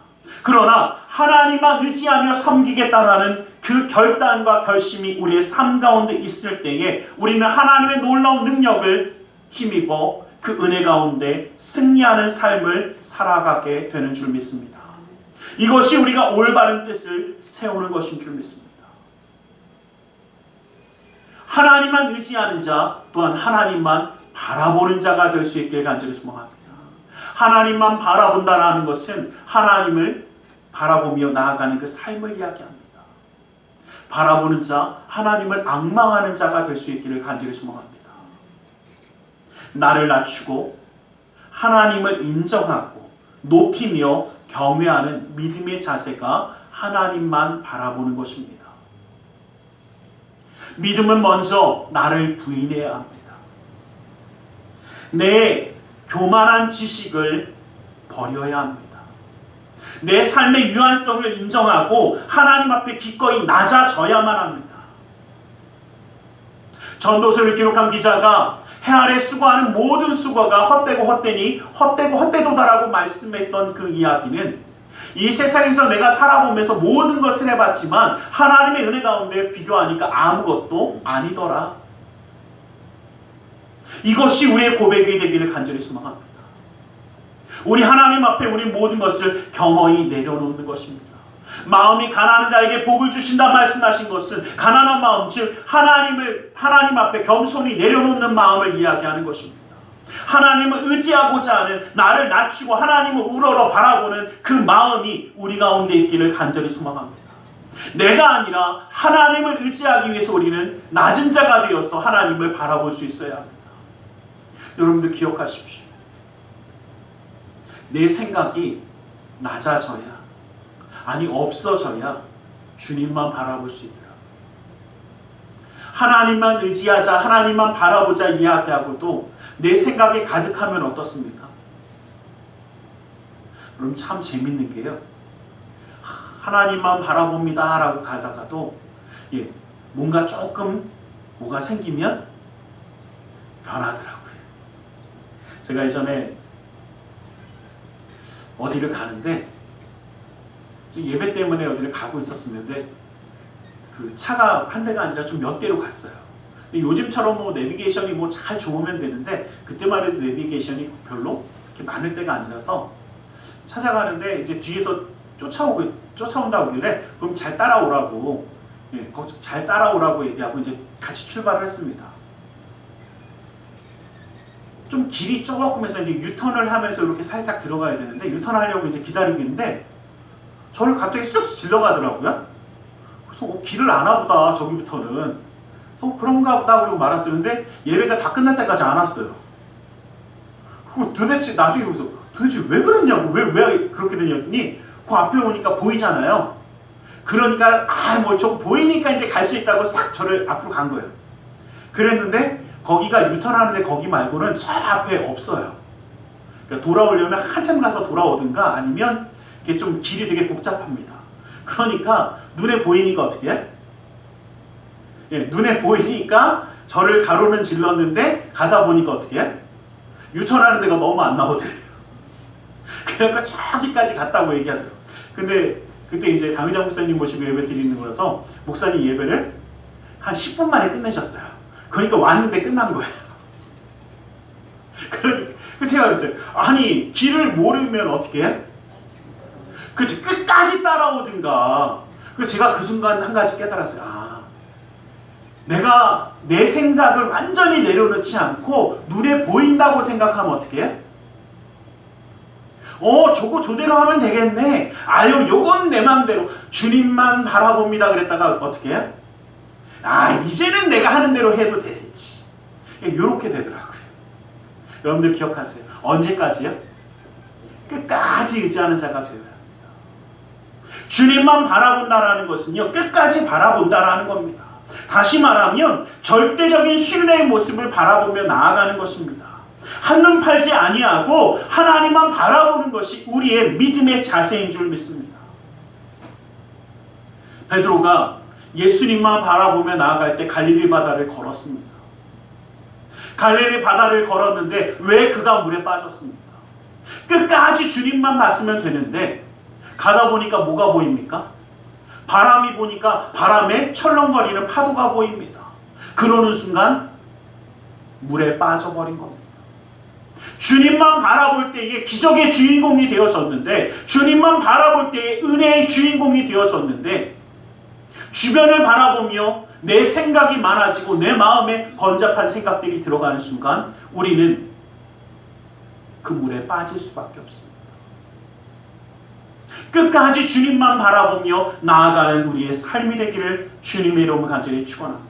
그러나 하나님만 의지하며 섬기겠다라는 그 결단과 결심이 우리의 삶 가운데 있을 때에 우리는 하나님의 놀라운 능력을 힘입어 그 은혜 가운데 승리하는 삶을 살아가게 되는 줄 믿습니다. 이것이 우리가 올바른 뜻을 세우는 것인 줄 믿습니다. 하나님만 의지하는 자 또한 하나님만 바라보는 자가 될 수 있길 간절히 소망합니다. 하나님만 바라본다라는 것은 하나님을 바라보며 나아가는 그 삶을 이야기합니다. 바라보는 자, 하나님을 앙망하는 자가 될 수 있기를 간절히 소망합니다. 나를 낮추고 하나님을 인정하고 높이며 경외하는 믿음의 자세가 하나님만 바라보는 것입니다. 믿음은 먼저 나를 부인해야 합니다. 내 교만한 지식을 버려야 합니다. 내 삶의 유한성을 인정하고 하나님 앞에 기꺼이 낮아져야만 합니다. 전도서를 기록한 기자가 해 아래 수고하는 모든 수고가 헛되고 헛되니 헛되고 헛되도다라고 말씀했던 그 이야기는 이 세상에서 내가 살아보면서 모든 것을 해봤지만 하나님의 은혜 가운데 비교하니까 아무것도 아니더라. 이것이 우리의 고백이 되기를 간절히 소망합니다. 우리 하나님 앞에 우리 모든 것을 겸허히 내려놓는 것입니다. 마음이 가난한 자에게 복을 주신다 말씀하신 것은 가난한 마음, 즉 하나님 앞에 겸손히 내려놓는 마음을 이야기하는 것입니다. 하나님을 의지하고자 하는, 나를 낮추고 하나님을 우러러 바라보는 그 마음이 우리 가운데 있기를 간절히 소망합니다. 내가 아니라 하나님을 의지하기 위해서 우리는 낮은 자가 되어서 하나님을 바라볼 수 있어야 합니다. 여러분들 기억하십시오. 내 생각이 낮아져야, 아니 없어져야 주님만 바라볼 수 있더라고요. 하나님만 의지하자, 하나님만 바라보자 이야기하고도 내 생각이 가득하면 어떻습니까? 그럼 참 재밌는 게요, 하나님만 바라봅니다 라고 가다가도 뭔가 조금 뭐가 생기면 변하더라고요. 제가 예전에 어디를 가는데 예배 때문에 어디를 가고 있었는데 그 차가 한 대가 아니라 좀 몇 대로 갔어요. 요즘처럼 뭐 내비게이션이 뭐 잘 좋으면 되는데 그때만 해도 내비게이션이 별로 그렇게 많을 때가 아니라서 찾아가는데 이제 뒤에서 쫓아온다 오길래 그럼 잘 따라오라고, 잘 따라오라고 얘기하고 이제 같이 출발을 했습니다. 좀 길이 조금 해서 이제 유턴을 하면서 이렇게 살짝 들어가야 되는데 유턴을 하려고 이제 기다리고 있는데 저를 갑자기 쑥 질러가더라고요. 그래서 길을 아나 보다 저기부터는. 그래서 그런가 보다 그러고 말았어요. 근데 예배가 다 끝날 때까지 안 왔어요. 도대체 나중에 그래서 도대체 왜 그랬냐고, 왜 그렇게 되냐더니 그 앞에 오니까 보이잖아요. 그러니까 저 보이니까 이제 갈 수 있다고 싹 저를 앞으로 간 거예요. 그랬는데 거기가 유턴하는데 거기 말고는 저 앞에 없어요. 그러니까 돌아오려면 한참 가서 돌아오든가 아니면 이게 좀 길이 되게 복잡합니다. 그러니까 눈에 보이니까 어떻게 해? 눈에 보이니까 저를 가로는 질렀는데 가다 보니까 어떻게 해? 유턴하는 데가 너무 안 나오더래요. 그러니까 저기까지 갔다고 얘기하더라고요. 근데 그때 이제 담임장 목사님 모시고 예배 드리는 거라서 목사님 예배를 한 10분 만에 끝내셨어요. 그러니까 왔는데 끝난 거예요. 그래서 제가 그랬어요. 아니 길을 모르면 어떻게 해? 그치, 끝까지 따라오든가. 그래서 제가 그 순간 한 가지 깨달았어요. 내가 내 생각을 완전히 내려놓지 않고 눈에 보인다고 생각하면 어떻게 해? 저거 저대로 하면 되겠네. 요건 내 맘대로. 주님만 바라봅니다 그랬다가 어떻게 해? 이제는 내가 하는 대로 해도 되겠지. 이렇게 되더라고요. 여러분들 기억하세요. 언제까지요? 끝까지 의지하는 자가 되어야 합니다. 주님만 바라본다라는 것은요, 끝까지 바라본다라는 겁니다. 다시 말하면 절대적인 신뢰의 모습을 바라보며 나아가는 것입니다. 한눈 팔지 아니하고 하나님만 바라보는 것이 우리의 믿음의 자세인 줄 믿습니다. 베드로가 예수님만 바라보며 나아갈 때 갈릴리 바다를 걸었습니다. 갈릴리 바다를 걸었는데 왜 그가 물에 빠졌습니까? 끝까지 주님만 봤으면 되는데 가다 보니까 뭐가 보입니까? 바람이 보니까 바람에 철렁거리는 파도가 보입니다. 그러는 순간 물에 빠져버린 겁니다. 주님만 바라볼 때에 기적의 주인공이 되어졌는데, 주님만 바라볼 때에 은혜의 주인공이 되어졌는데, 주변을 바라보며 내 생각이 많아지고 내 마음에 번잡한 생각들이 들어가는 순간 우리는 그 물에 빠질 수밖에 없습니다. 끝까지 주님만 바라보며 나아가는 우리의 삶이 되기를 주님의 이름으로 간절히 축원합니다.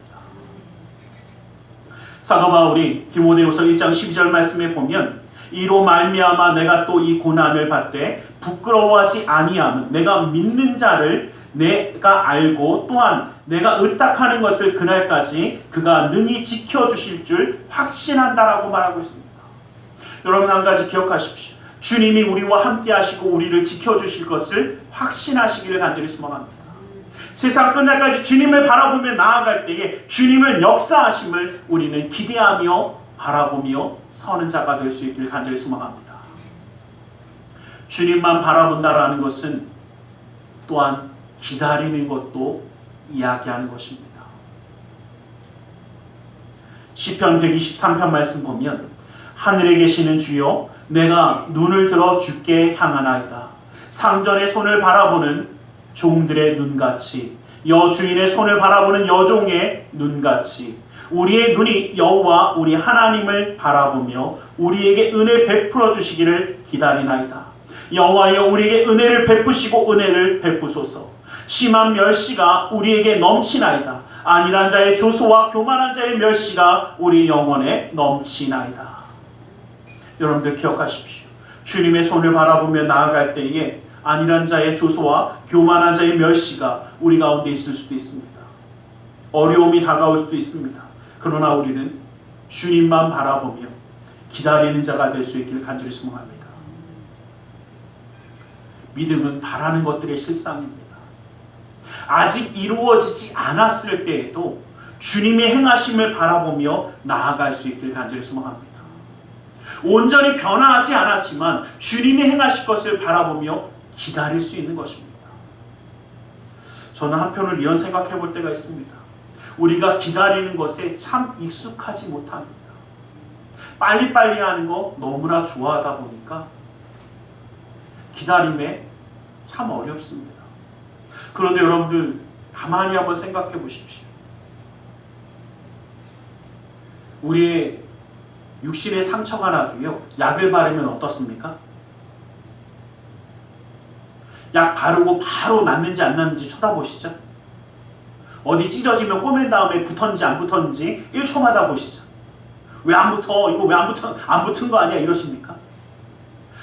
사도 바울이 디모데후서 1장 12절 말씀에 보면, 이로 말미암아 내가 또 이 고난을 받되 부끄러워하지 아니함은 내가 믿는 자를 내가 알고 또한 내가 의탁하는 것을 그날까지 그가 능히 지켜주실 줄 확신한다라고 말하고 있습니다. 여러분, 한 가지 기억하십시오. 주님이 우리와 함께 하시고 우리를 지켜주실 것을 확신하시기를 간절히 소망합니다. 세상 끝날까지 주님을 바라보며 나아갈 때에 주님을 역사하심을 우리는 기대하며 바라보며 서는 자가 될 수 있기를 간절히 소망합니다. 주님만 바라본다라는 것은 또한 기다리는 것도 이야기하는 것입니다. 시편 123편 말씀 보면, 하늘에 계시는 주여 내가 눈을 들어 주께 향하나이다. 상전의 손을 바라보는 종들의 눈같이, 여주인의 손을 바라보는 여종의 눈같이 우리의 눈이 여호와 우리 하나님을 바라보며 우리에게 은혜 베풀어 주시기를 기다리나이다. 여호와여 우리에게 은혜를 베푸시고 은혜를 베푸소서. 심한 멸시가 우리에게 넘치나이다. 안일한 자의 조소와 교만한 자의 멸시가 우리 영혼에 넘치나이다. 여러분들 기억하십시오. 주님의 손을 바라보며 나아갈 때에 안일한 자의 조소와 교만한 자의 멸시가 우리 가운데 있을 수도 있습니다. 어려움이 다가올 수도 있습니다. 그러나 우리는 주님만 바라보며 기다리는 자가 될 수 있기를 간절히 소망합니다. 믿음은 바라는 것들의 실상입니다. 아직 이루어지지 않았을 때에도 주님의 행하심을 바라보며 나아갈 수 있기를 간절히 소망합니다. 온전히 변화하지 않았지만 주님의 행하실 것을 바라보며 기다릴 수 있는 것입니다. 저는 한편으로 이런 생각해 볼 때가 있습니다. 우리가 기다리는 것에 참 익숙하지 못합니다. 빨리빨리 하는 거 너무나 좋아하다 보니까 기다림에 참 어렵습니다. 그런데 여러분들 가만히 한번 생각해 보십시오. 우리의 육신의 상처가 나도요, 약을 바르면 어떻습니까? 약 바르고 바로 낫는지 안 낫는지 쳐다보시죠. 어디 찢어지면 꼬맨 다음에 붙었는지 안 붙었는지 1초마다 보시죠. 왜 안 붙어? 이거 왜 안 붙은 거 아니야? 이러십니까?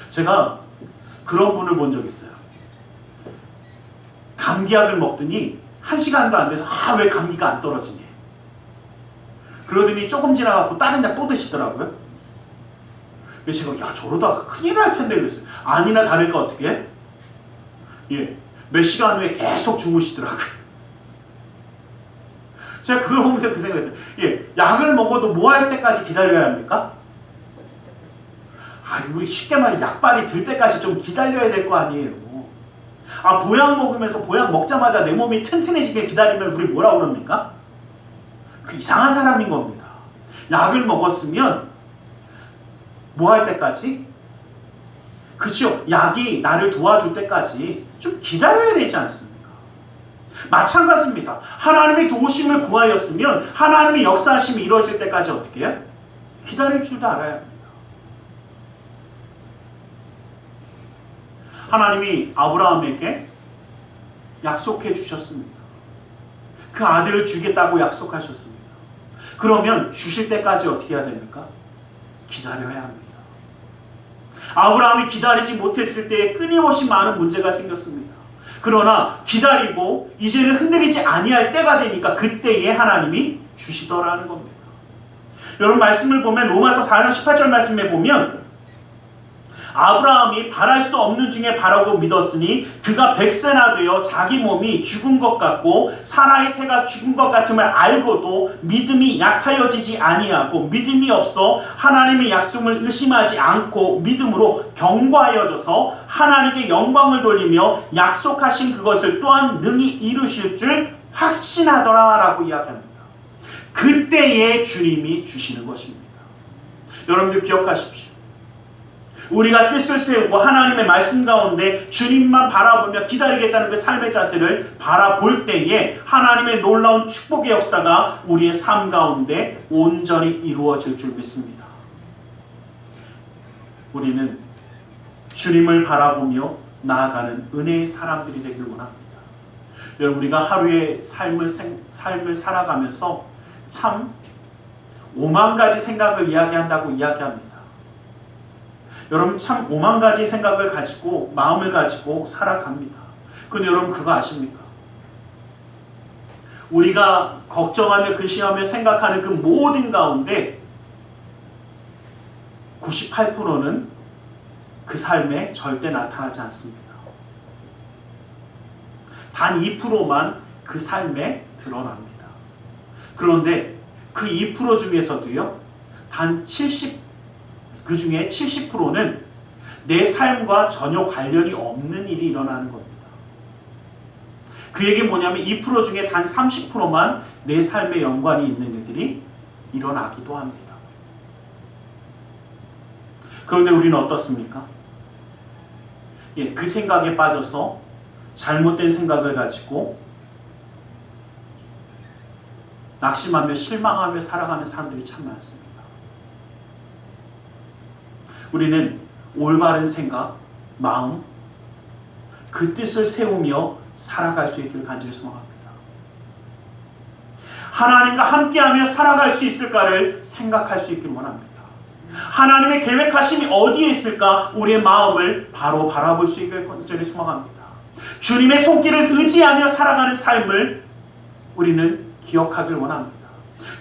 제가 그런 분을 본 적 있어요. 감기약을 먹더니 1시간도 안 돼서 왜 감기가 안 떨어지냐. 그러더니 조금 지나가고 다른 약 또 드시더라고요. 그래서 제가 저러다가 큰일 날 텐데 그랬어요. 아니나 다를까 어떻게? 몇 시간 후에 계속 주무시더라고요. 제가 그걸 보면서 그 생각했어요. 약을 먹어도 뭐 할 때까지 기다려야 합니까? 우리 쉽게 말해 약발이 들 때까지 좀 기다려야 될 거 아니에요. 보약 먹으면서 보약 먹자마자 내 몸이 튼튼해지게 기다리면 우리 뭐라고 그럽니까? 그 이상한 사람인 겁니다. 약을 먹었으면 뭐 할 때까지? 그쵸? 약이 나를 도와줄 때까지 좀 기다려야 되지 않습니까? 마찬가지입니다. 하나님의 도우심을 구하였으면 하나님의 역사하심이 이루어질 때까지 어떻게 해요? 기다릴 줄도 알아야 합니다. 하나님이 아브라함에게 약속해 주셨습니다. 그 아들을 주겠다고 약속하셨습니다. 그러면 주실 때까지 어떻게 해야 됩니까? 기다려야 합니다. 아브라함이 기다리지 못했을 때에 끊임없이 많은 문제가 생겼습니다. 그러나 기다리고 이제는 흔들리지 아니할 때가 되니까 그때에 하나님이 주시더라는 겁니다. 여러분 말씀을 보면 로마서 4장 18절 말씀에 보면 아브라함이 바랄 수 없는 중에 바라고 믿었으니 그가 100세나 되어 자기 몸이 죽은 것 같고 사라의 태가 죽은 것 같음을 알고도 믿음이 약하여지지 아니하고 믿음이 없어 하나님의 약속을 의심하지 않고 믿음으로 견고하여져서 하나님께 영광을 돌리며 약속하신 그것을 또한 능히 이루실 줄 확신하더라 라고 이야기합니다. 그때에 주님이 주시는 것입니다. 여러분들 기억하십시오. 우리가 뜻을 세우고 하나님의 말씀 가운데 주님만 바라보며 기다리겠다는 그 삶의 자세를 바라볼 때에 하나님의 놀라운 축복의 역사가 우리의 삶 가운데 온전히 이루어질 줄 믿습니다. 우리는 주님을 바라보며 나아가는 은혜의 사람들이 되길 원합니다. 여러분, 우리가 하루의 삶을 살아가면서 참 5만 가지 생각을 이야기한다고 이야기합니다. 여러분, 참 5만 가지 생각을 가지고 마음을 가지고 살아갑니다. 근데 여러분 그거 아십니까? 우리가 걱정하며 근심하며 생각하는 그 모든 가운데 98%는 그 삶에 절대 나타나지 않습니다. 단 2%만 그 삶에 드러납니다. 그런데 그 2% 중에서도요, 그 중에 70%는 내 삶과 전혀 관련이 없는 일이 일어나는 겁니다. 그 얘기는 뭐냐면 2% 중에 단 30%만 내 삶에 연관이 있는 일들이 일어나기도 합니다. 그런데 우리는 어떻습니까? 그 생각에 빠져서 잘못된 생각을 가지고 낙심하며 실망하며 살아가는 사람들이 참 많습니다. 우리는 올바른 생각, 마음, 그 뜻을 세우며 살아갈 수 있기를 간절히 소망합니다. 하나님과 함께하며 살아갈 수 있을까를 생각할 수 있기를 원합니다. 하나님의 계획하심이 어디에 있을까 우리의 마음을 바로 바라볼 수 있기를 간절히 소망합니다. 주님의 손길을 의지하며 살아가는 삶을 우리는 기억하길 원합니다.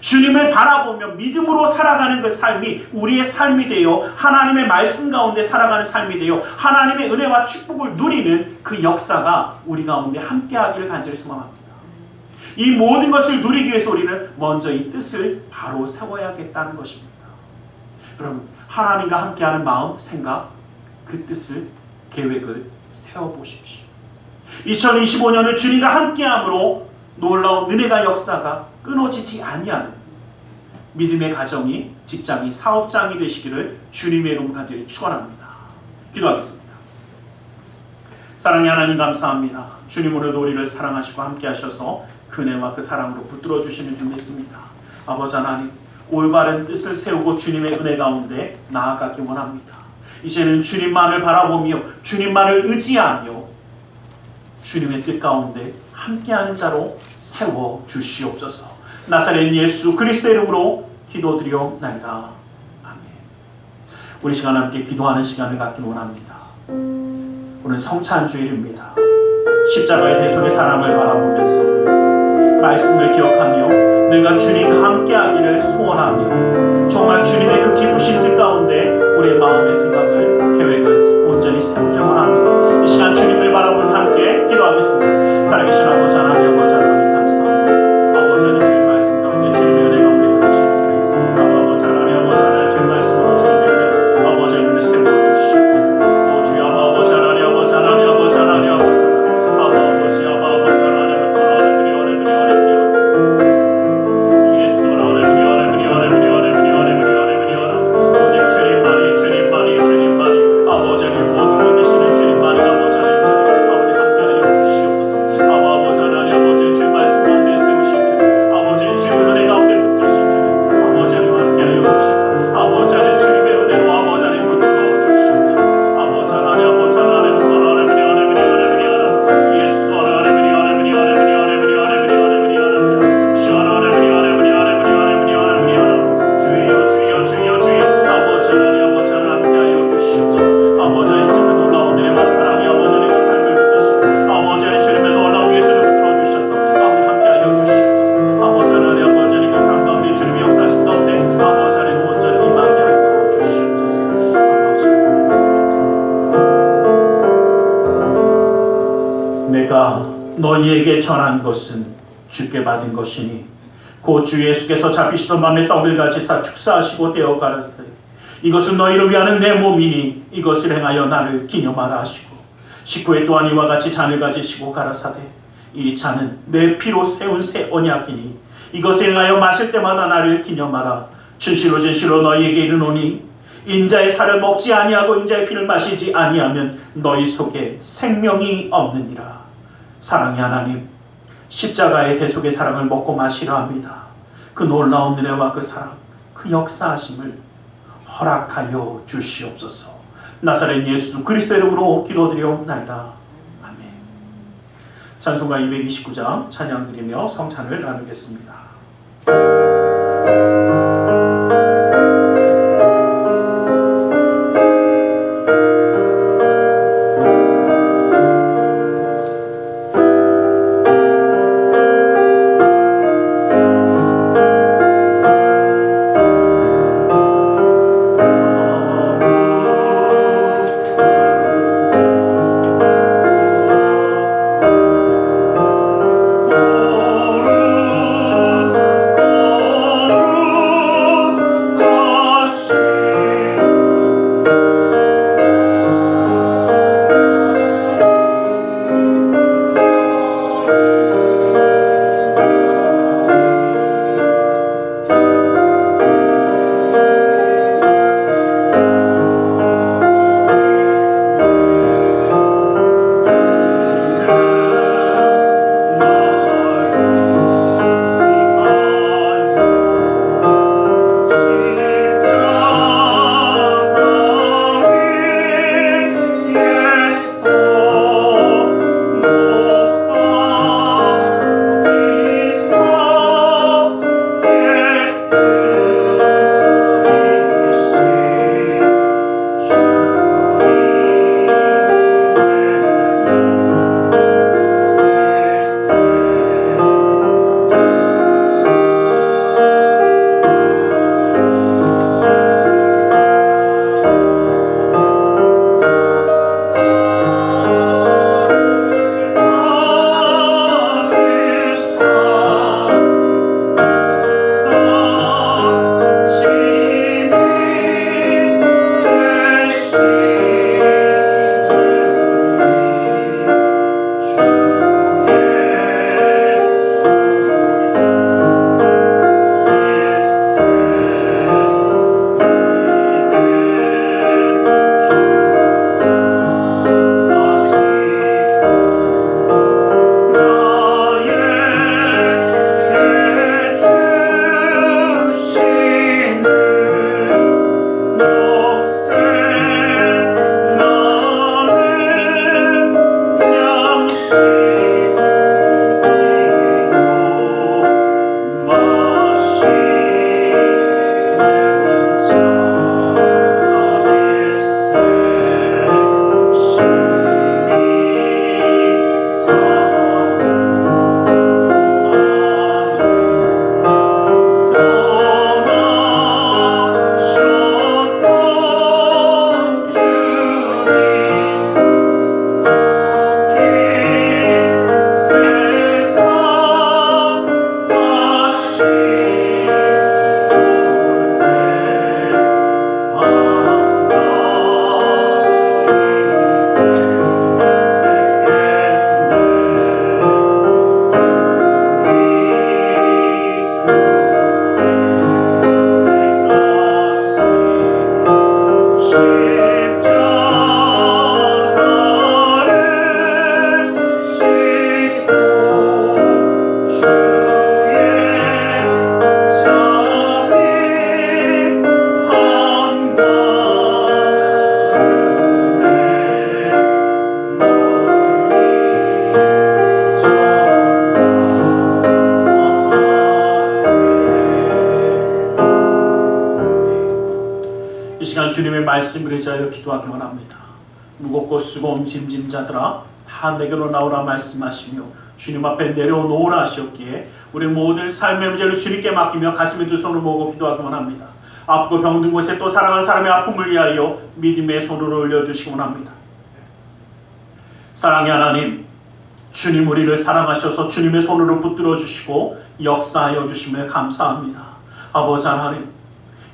주님을 바라보며 믿음으로 살아가는 그 삶이 우리의 삶이 되어 하나님의 말씀 가운데 살아가는 삶이 되어 하나님의 은혜와 축복을 누리는 그 역사가 우리 가운데 함께하기를 간절히 소망합니다. 이 모든 것을 누리기 위해서 우리는 먼저 이 뜻을 바로 세워야겠다는 것입니다. 여러분, 하나님과 함께하는 마음, 생각, 그 뜻을, 계획을 세워보십시오. 2025년을 주님과 함께함으로 놀라운 은혜가 역사가 끊어지지 아니하는 믿음의 가정이, 직장이, 사업장이 되시기를 주님의 이름 간절히 축원합니다. 기도하겠습니다. 사랑의 하나님 감사합니다. 주님, 오늘도 우리를 사랑하시고 함께 하셔서 그 은혜와 그 사랑으로 붙들어 주시는 줄 믿습니다. 아버지 하나님, 올바른 뜻을 세우고 주님의 은혜 가운데 나아가기 원합니다. 이제는 주님만을 바라보며 주님만을 의지하며 주님의 뜻 가운데 함께하는 자로 세워주시옵소서. 나사렛 예수 그리스도의 이름으로 기도드리옵나이다. 아멘. 우리 시간 함께 기도하는 시간을 갖길 원합니다. 오늘 성찬주일입니다. 십자가의 대속의 사랑을 바라보면서 말씀을 기억하며 내가 주님과 함께하기를 소원하며 정말 주님의 그 기쁘신 뜻 가운데 우리의 마음의 생각을, 계획을 온전히 세우기를 원합니다. 이 시간 주님을 바라보며 함께 기도하겠습니다. 살아계신 아버지 하나님, 아버지 하나님 감사합니다. 아버지 하나님 주님 말씀 가운데 주님의 은혜 가운데 들어주시는 주님, 아버지 하나님, 아버지 하나님 주님 말씀으로 주님의 은혜, 아버지 하나님 세워주시옵소서. 주여 아버지 하나님, 아버지 하나님, 아버지 하나님, 아버지 하나님, 아버지 아버지 하나님 사랑하는 아버지 하나님 너희에게 전한 것은 주께 받은 것이니 곧 주 예수께서 잡히시던 밤에 떡을 가지사 축사하시고 떼어 가라사대 이것은 너희를 위하는 내 몸이니 이것을 행하여 나를 기념하라 하시고 식후에 또한 이와 같이 잔을 가지시고 가라사대 이 잔은 내 피로 세운 새 언약이니 이것을 행하여 마실 때마다 나를 기념하라. 진실로 진실로 너희에게 이르노니 인자의 살을 먹지 아니하고 인자의 피를 마시지 아니하면 너희 속에 생명이 없느니라. 사랑의 하나님, 십자가의 대속의 사랑을 먹고 마시려 합니다. 그 놀라운 은혜와 그 사랑, 그 역사하심을 허락하여 주시옵소서. 나사렛 예수 그리스도 이름으로 기도드리옵나이다. 아멘. 찬송가 229장 찬양 드리며 성찬을 나누겠습니다. 주님의 말씀을 의지하여 기도하기 원합니다. 무겁고 수고온 짐진 자들아 다 내게로 나오라 말씀하시며 주님 앞에 내려놓으라 하셨기에 우리 모든 삶의 문제를 주님께 맡기며 가슴에 두 손을 모으고 기도하기 원합니다. 아프고 병든 곳에 또 사랑하는 사람의 아픔을 위하여 믿음의 손으로 올려주시기 원합니다. 사랑의 하나님, 주님 우리를 사랑하셔서 주님의 손으로 붙들어 주시고 역사하여 주심을 감사합니다. 아버지 하나님,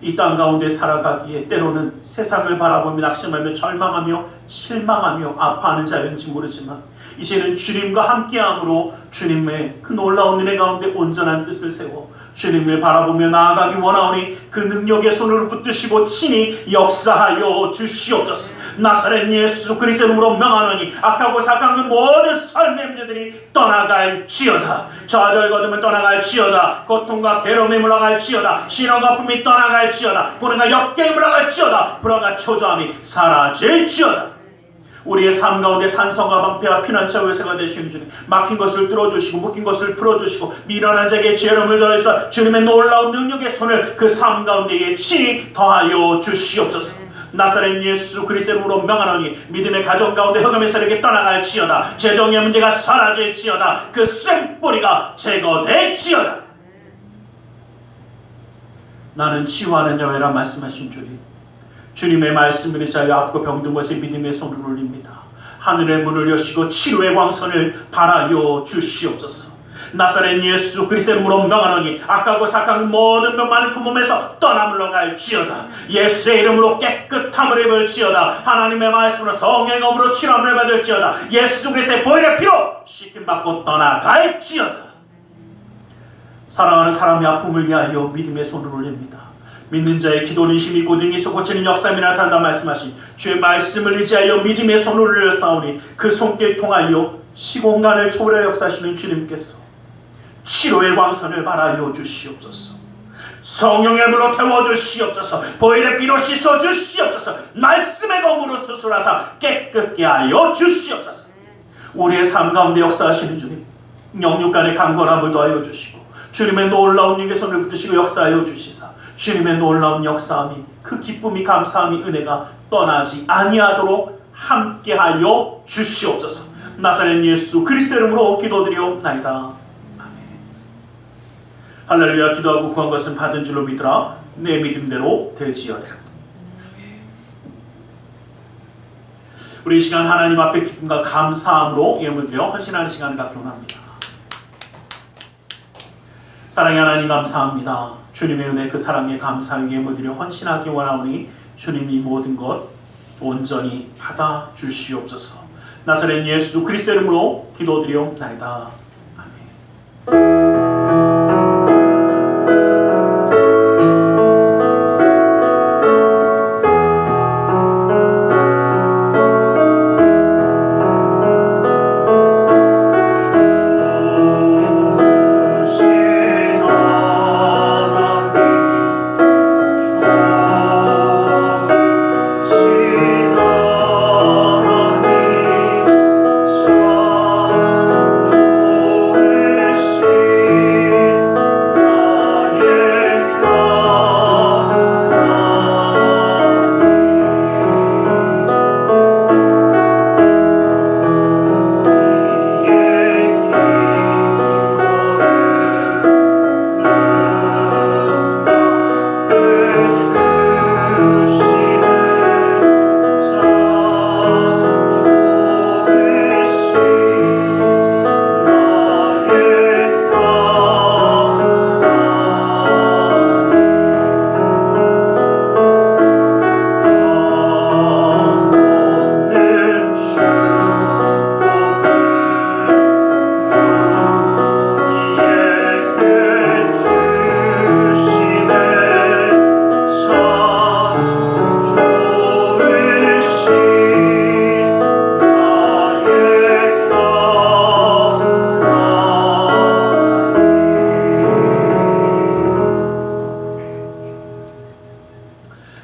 이 땅 가운데 살아가기에 때로는 세상을 바라보며 낙심하며 절망하며 실망하며 아파하는 자였는지 모르지만 이제는 주님과 함께함으로 주님의 그 놀라운 은혜 가운데 온전한 뜻을 세워 주님을 바라보며 나아가기 원하오니 그 능력의 손으로 붙드시고 친히 역사하여 주시옵소서. 나사렛 예수 그리스도 이름으로 명하노니 악하고 사악한 그 모든 삶의 문제들이 떠나갈지어다. 좌절 거두면 떠나갈지어다. 고통과 괴로움이 물러갈지어다. 신앙과 아픔이 떠나갈지어다. 고난과 역경이 물러갈지어다. 불안과 초조함이 사라질지어다. 우리의 삶 가운데 산성과 방패와 피난처 요새가 되시는 주님, 막힌 것을 뚫어주시고 묶인 것을 풀어주시고 미련한 자에게 지혜로움을 더해서 주님의 놀라운 능력의 손을 그 삶 가운데에 친히 더하여 주시옵소서. 나사렛 예수 그리스도 이름으로 명하노니 믿음의 가정 가운데 흑암의 세력이 떠나갈지어다. 재정의 문제가 사라질지어다. 그 쇠뿌리가 제거될지어다. 나는 치유하는 여호와라 말씀하신 주님, 주님의 말씀을 자여 아프고 병든 것에 믿음의 손을 올립니다. 하늘의 문을 여시고 치료의 광선을 발하여 주시옵소서. 나사렛 예수 그리스도 이름으로 명하노니 악하고 사악한 모든 병만은 그 몸에서 떠나 물러갈지어다. 예수의 이름으로 깨끗함을 입을지어다. 하나님의 말씀으로 성령의 검으로 치료함을 받을지어다. 예수 그리스도의 보혈의 피로 씻김받고 떠나갈지어다. 사랑하는 사람의 아픔을 위하여 믿음의 손을 올립니다. 믿는 자의 기도는 힘이 있고 능히 서 고치는 역사함이 나타난다 말씀하신 주의 말씀을 의지하여 믿음의 손을 올렸사오니 그 손길 통하여 시공간을 초월하여 역사하시는 주님께서 치료의 광선을 발하여 주시옵소서. 성령의 물로 태워주시옵소서. 보혈의 피로 씻어주시옵소서. 말씀의 검으로 수술하사 깨끗게 하여 주시옵소서. 우리의 삶 가운데 역사하시는 주님, 영육간의 강건함을 더하여 주시고 주님의 놀라운 육의 손을 붙드시고 역사하여 주시사 주님의 놀라운 역사함이 그 기쁨이 감사함이 은혜가 떠나지 아니하도록 함께하여 주시옵소서. 나사렛 예수 그리스도 이름으로 기도드리옵나이다. 아멘. 할렐루야. 기도하고 구한 것은 받은 줄로 믿으라. 내 믿음대로 되지어다. 우리 이 시간 하나님 앞에 기쁨과 감사함으로 예물 드려 헌신하는 시간을 갖기 원합니다. 사랑의 하나님 감사합니다. 주님의 은혜 그 사랑에 감사하여 예물 드려 헌신하기 원하오니 주님이 모든 것 온전히 받아 주시옵소서. 나사렛 예수 그리스도 이름으로 기도드리옵나이다. 아멘.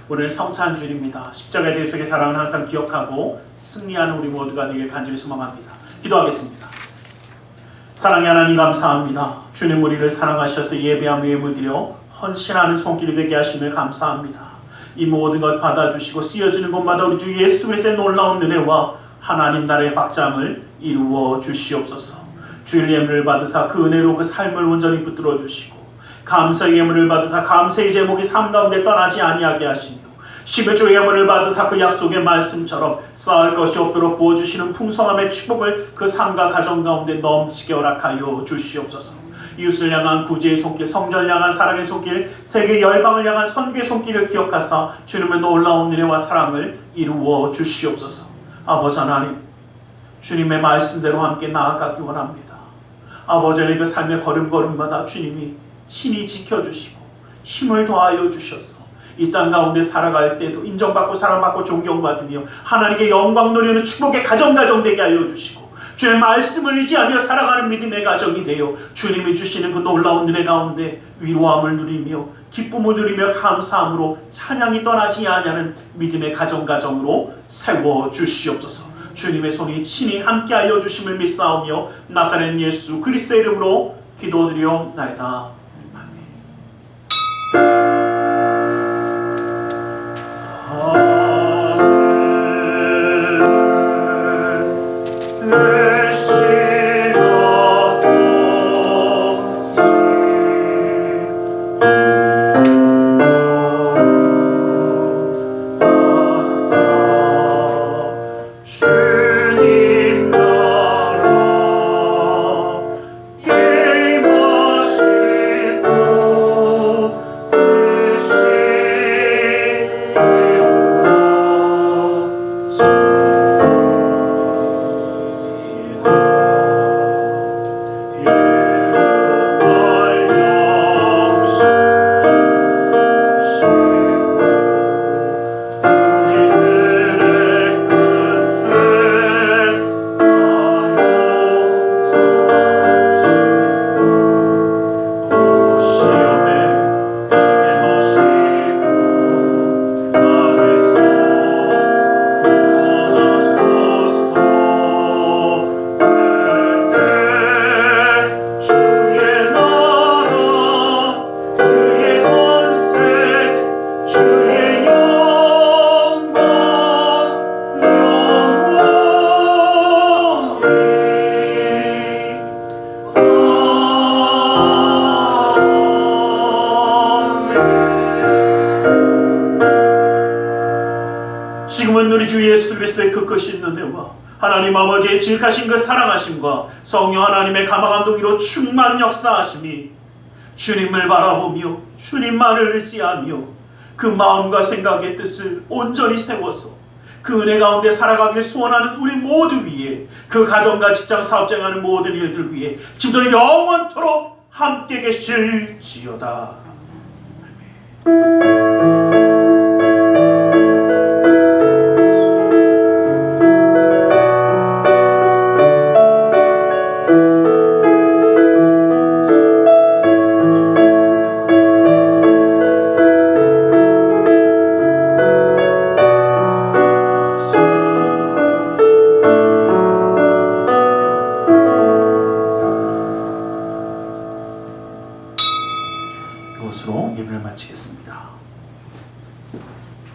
오늘 성찬주일입니다. 십자가에 대해 속의 사랑은 항상 기억하고 승리하는 우리 모두가 되길 간절히 소망합니다. 기도하겠습니다. 사랑의 하나님 감사합니다. 주님 우리를 사랑하셔서 예배하며 예물 드려 헌신하는 손길이 되게 하심을 감사합니다. 이 모든 것 받아주시고 쓰여지는 곳마다 우리 주 예수 그리스도의 놀라운 은혜와 하나님 나라의 확장을 이루어 주시옵소서. 주일 예물을 받으사 그 은혜로 그 삶을 온전히 붙들어 주시고 감사의 예물을 받으사 감사의 제목이 삶 가운데 떠나지 아니하게 하시며 11조 예물을 받으사 그 약속의 말씀처럼 쌓을 것이 없도록 부어주시는 풍성함의 축복을 그 삶과 가정 가운데 넘치게 허락하여 주시옵소서. 이웃을 향한 구제의 손길, 성전을 향한 사랑의 손길, 세계 열방을 향한 선교의 손길을 기억하사 주님의 놀라운 은혜와 사랑을 이루어 주시옵소서. 아버지 하나님, 주님의 말씀대로 함께 나아가기 원합니다. 아버지 하나님, 그 삶의 걸음걸음마다 주님이 친히 지켜주시고 힘을 더하여 주셔서 이 땅 가운데 살아갈 때도 인정받고 사랑받고 존경받으며 하나님께 영광 돌리는 축복의 가정 되게 하여 주시고 주의 말씀을 의지하며 살아가는 믿음의 가정이 되어 주님이 주시는 그 놀라운 은혜 가운데 위로함을 누리며 기쁨을 누리며 감사함으로 찬양이 떠나지 아니하는 믿음의 가정으로 세워 주시옵소서. 주님의 손이 친히 함께하여 주심을 믿사오며 나사렛 예수 그리스도의 이름으로 기도드리옵나이다. 지금은 우리 주 예수 그리스도의 그 크신 은혜와 하나님 아버지의 지극하신 그 사랑하심과 성령 하나님의 감화감동으로 충만 역사하심이 주님을 바라보며 주님만을 의지하며 그 마음과 생각의 뜻을 온전히 세워서 그 은혜 가운데 살아가기를 소원하는 우리 모두 위에, 그 가정과 직장 사업장하는 모든 일들 위에 지금도 영원토록 함께 계실지어다. 이것으로 예배를 마치겠습니다.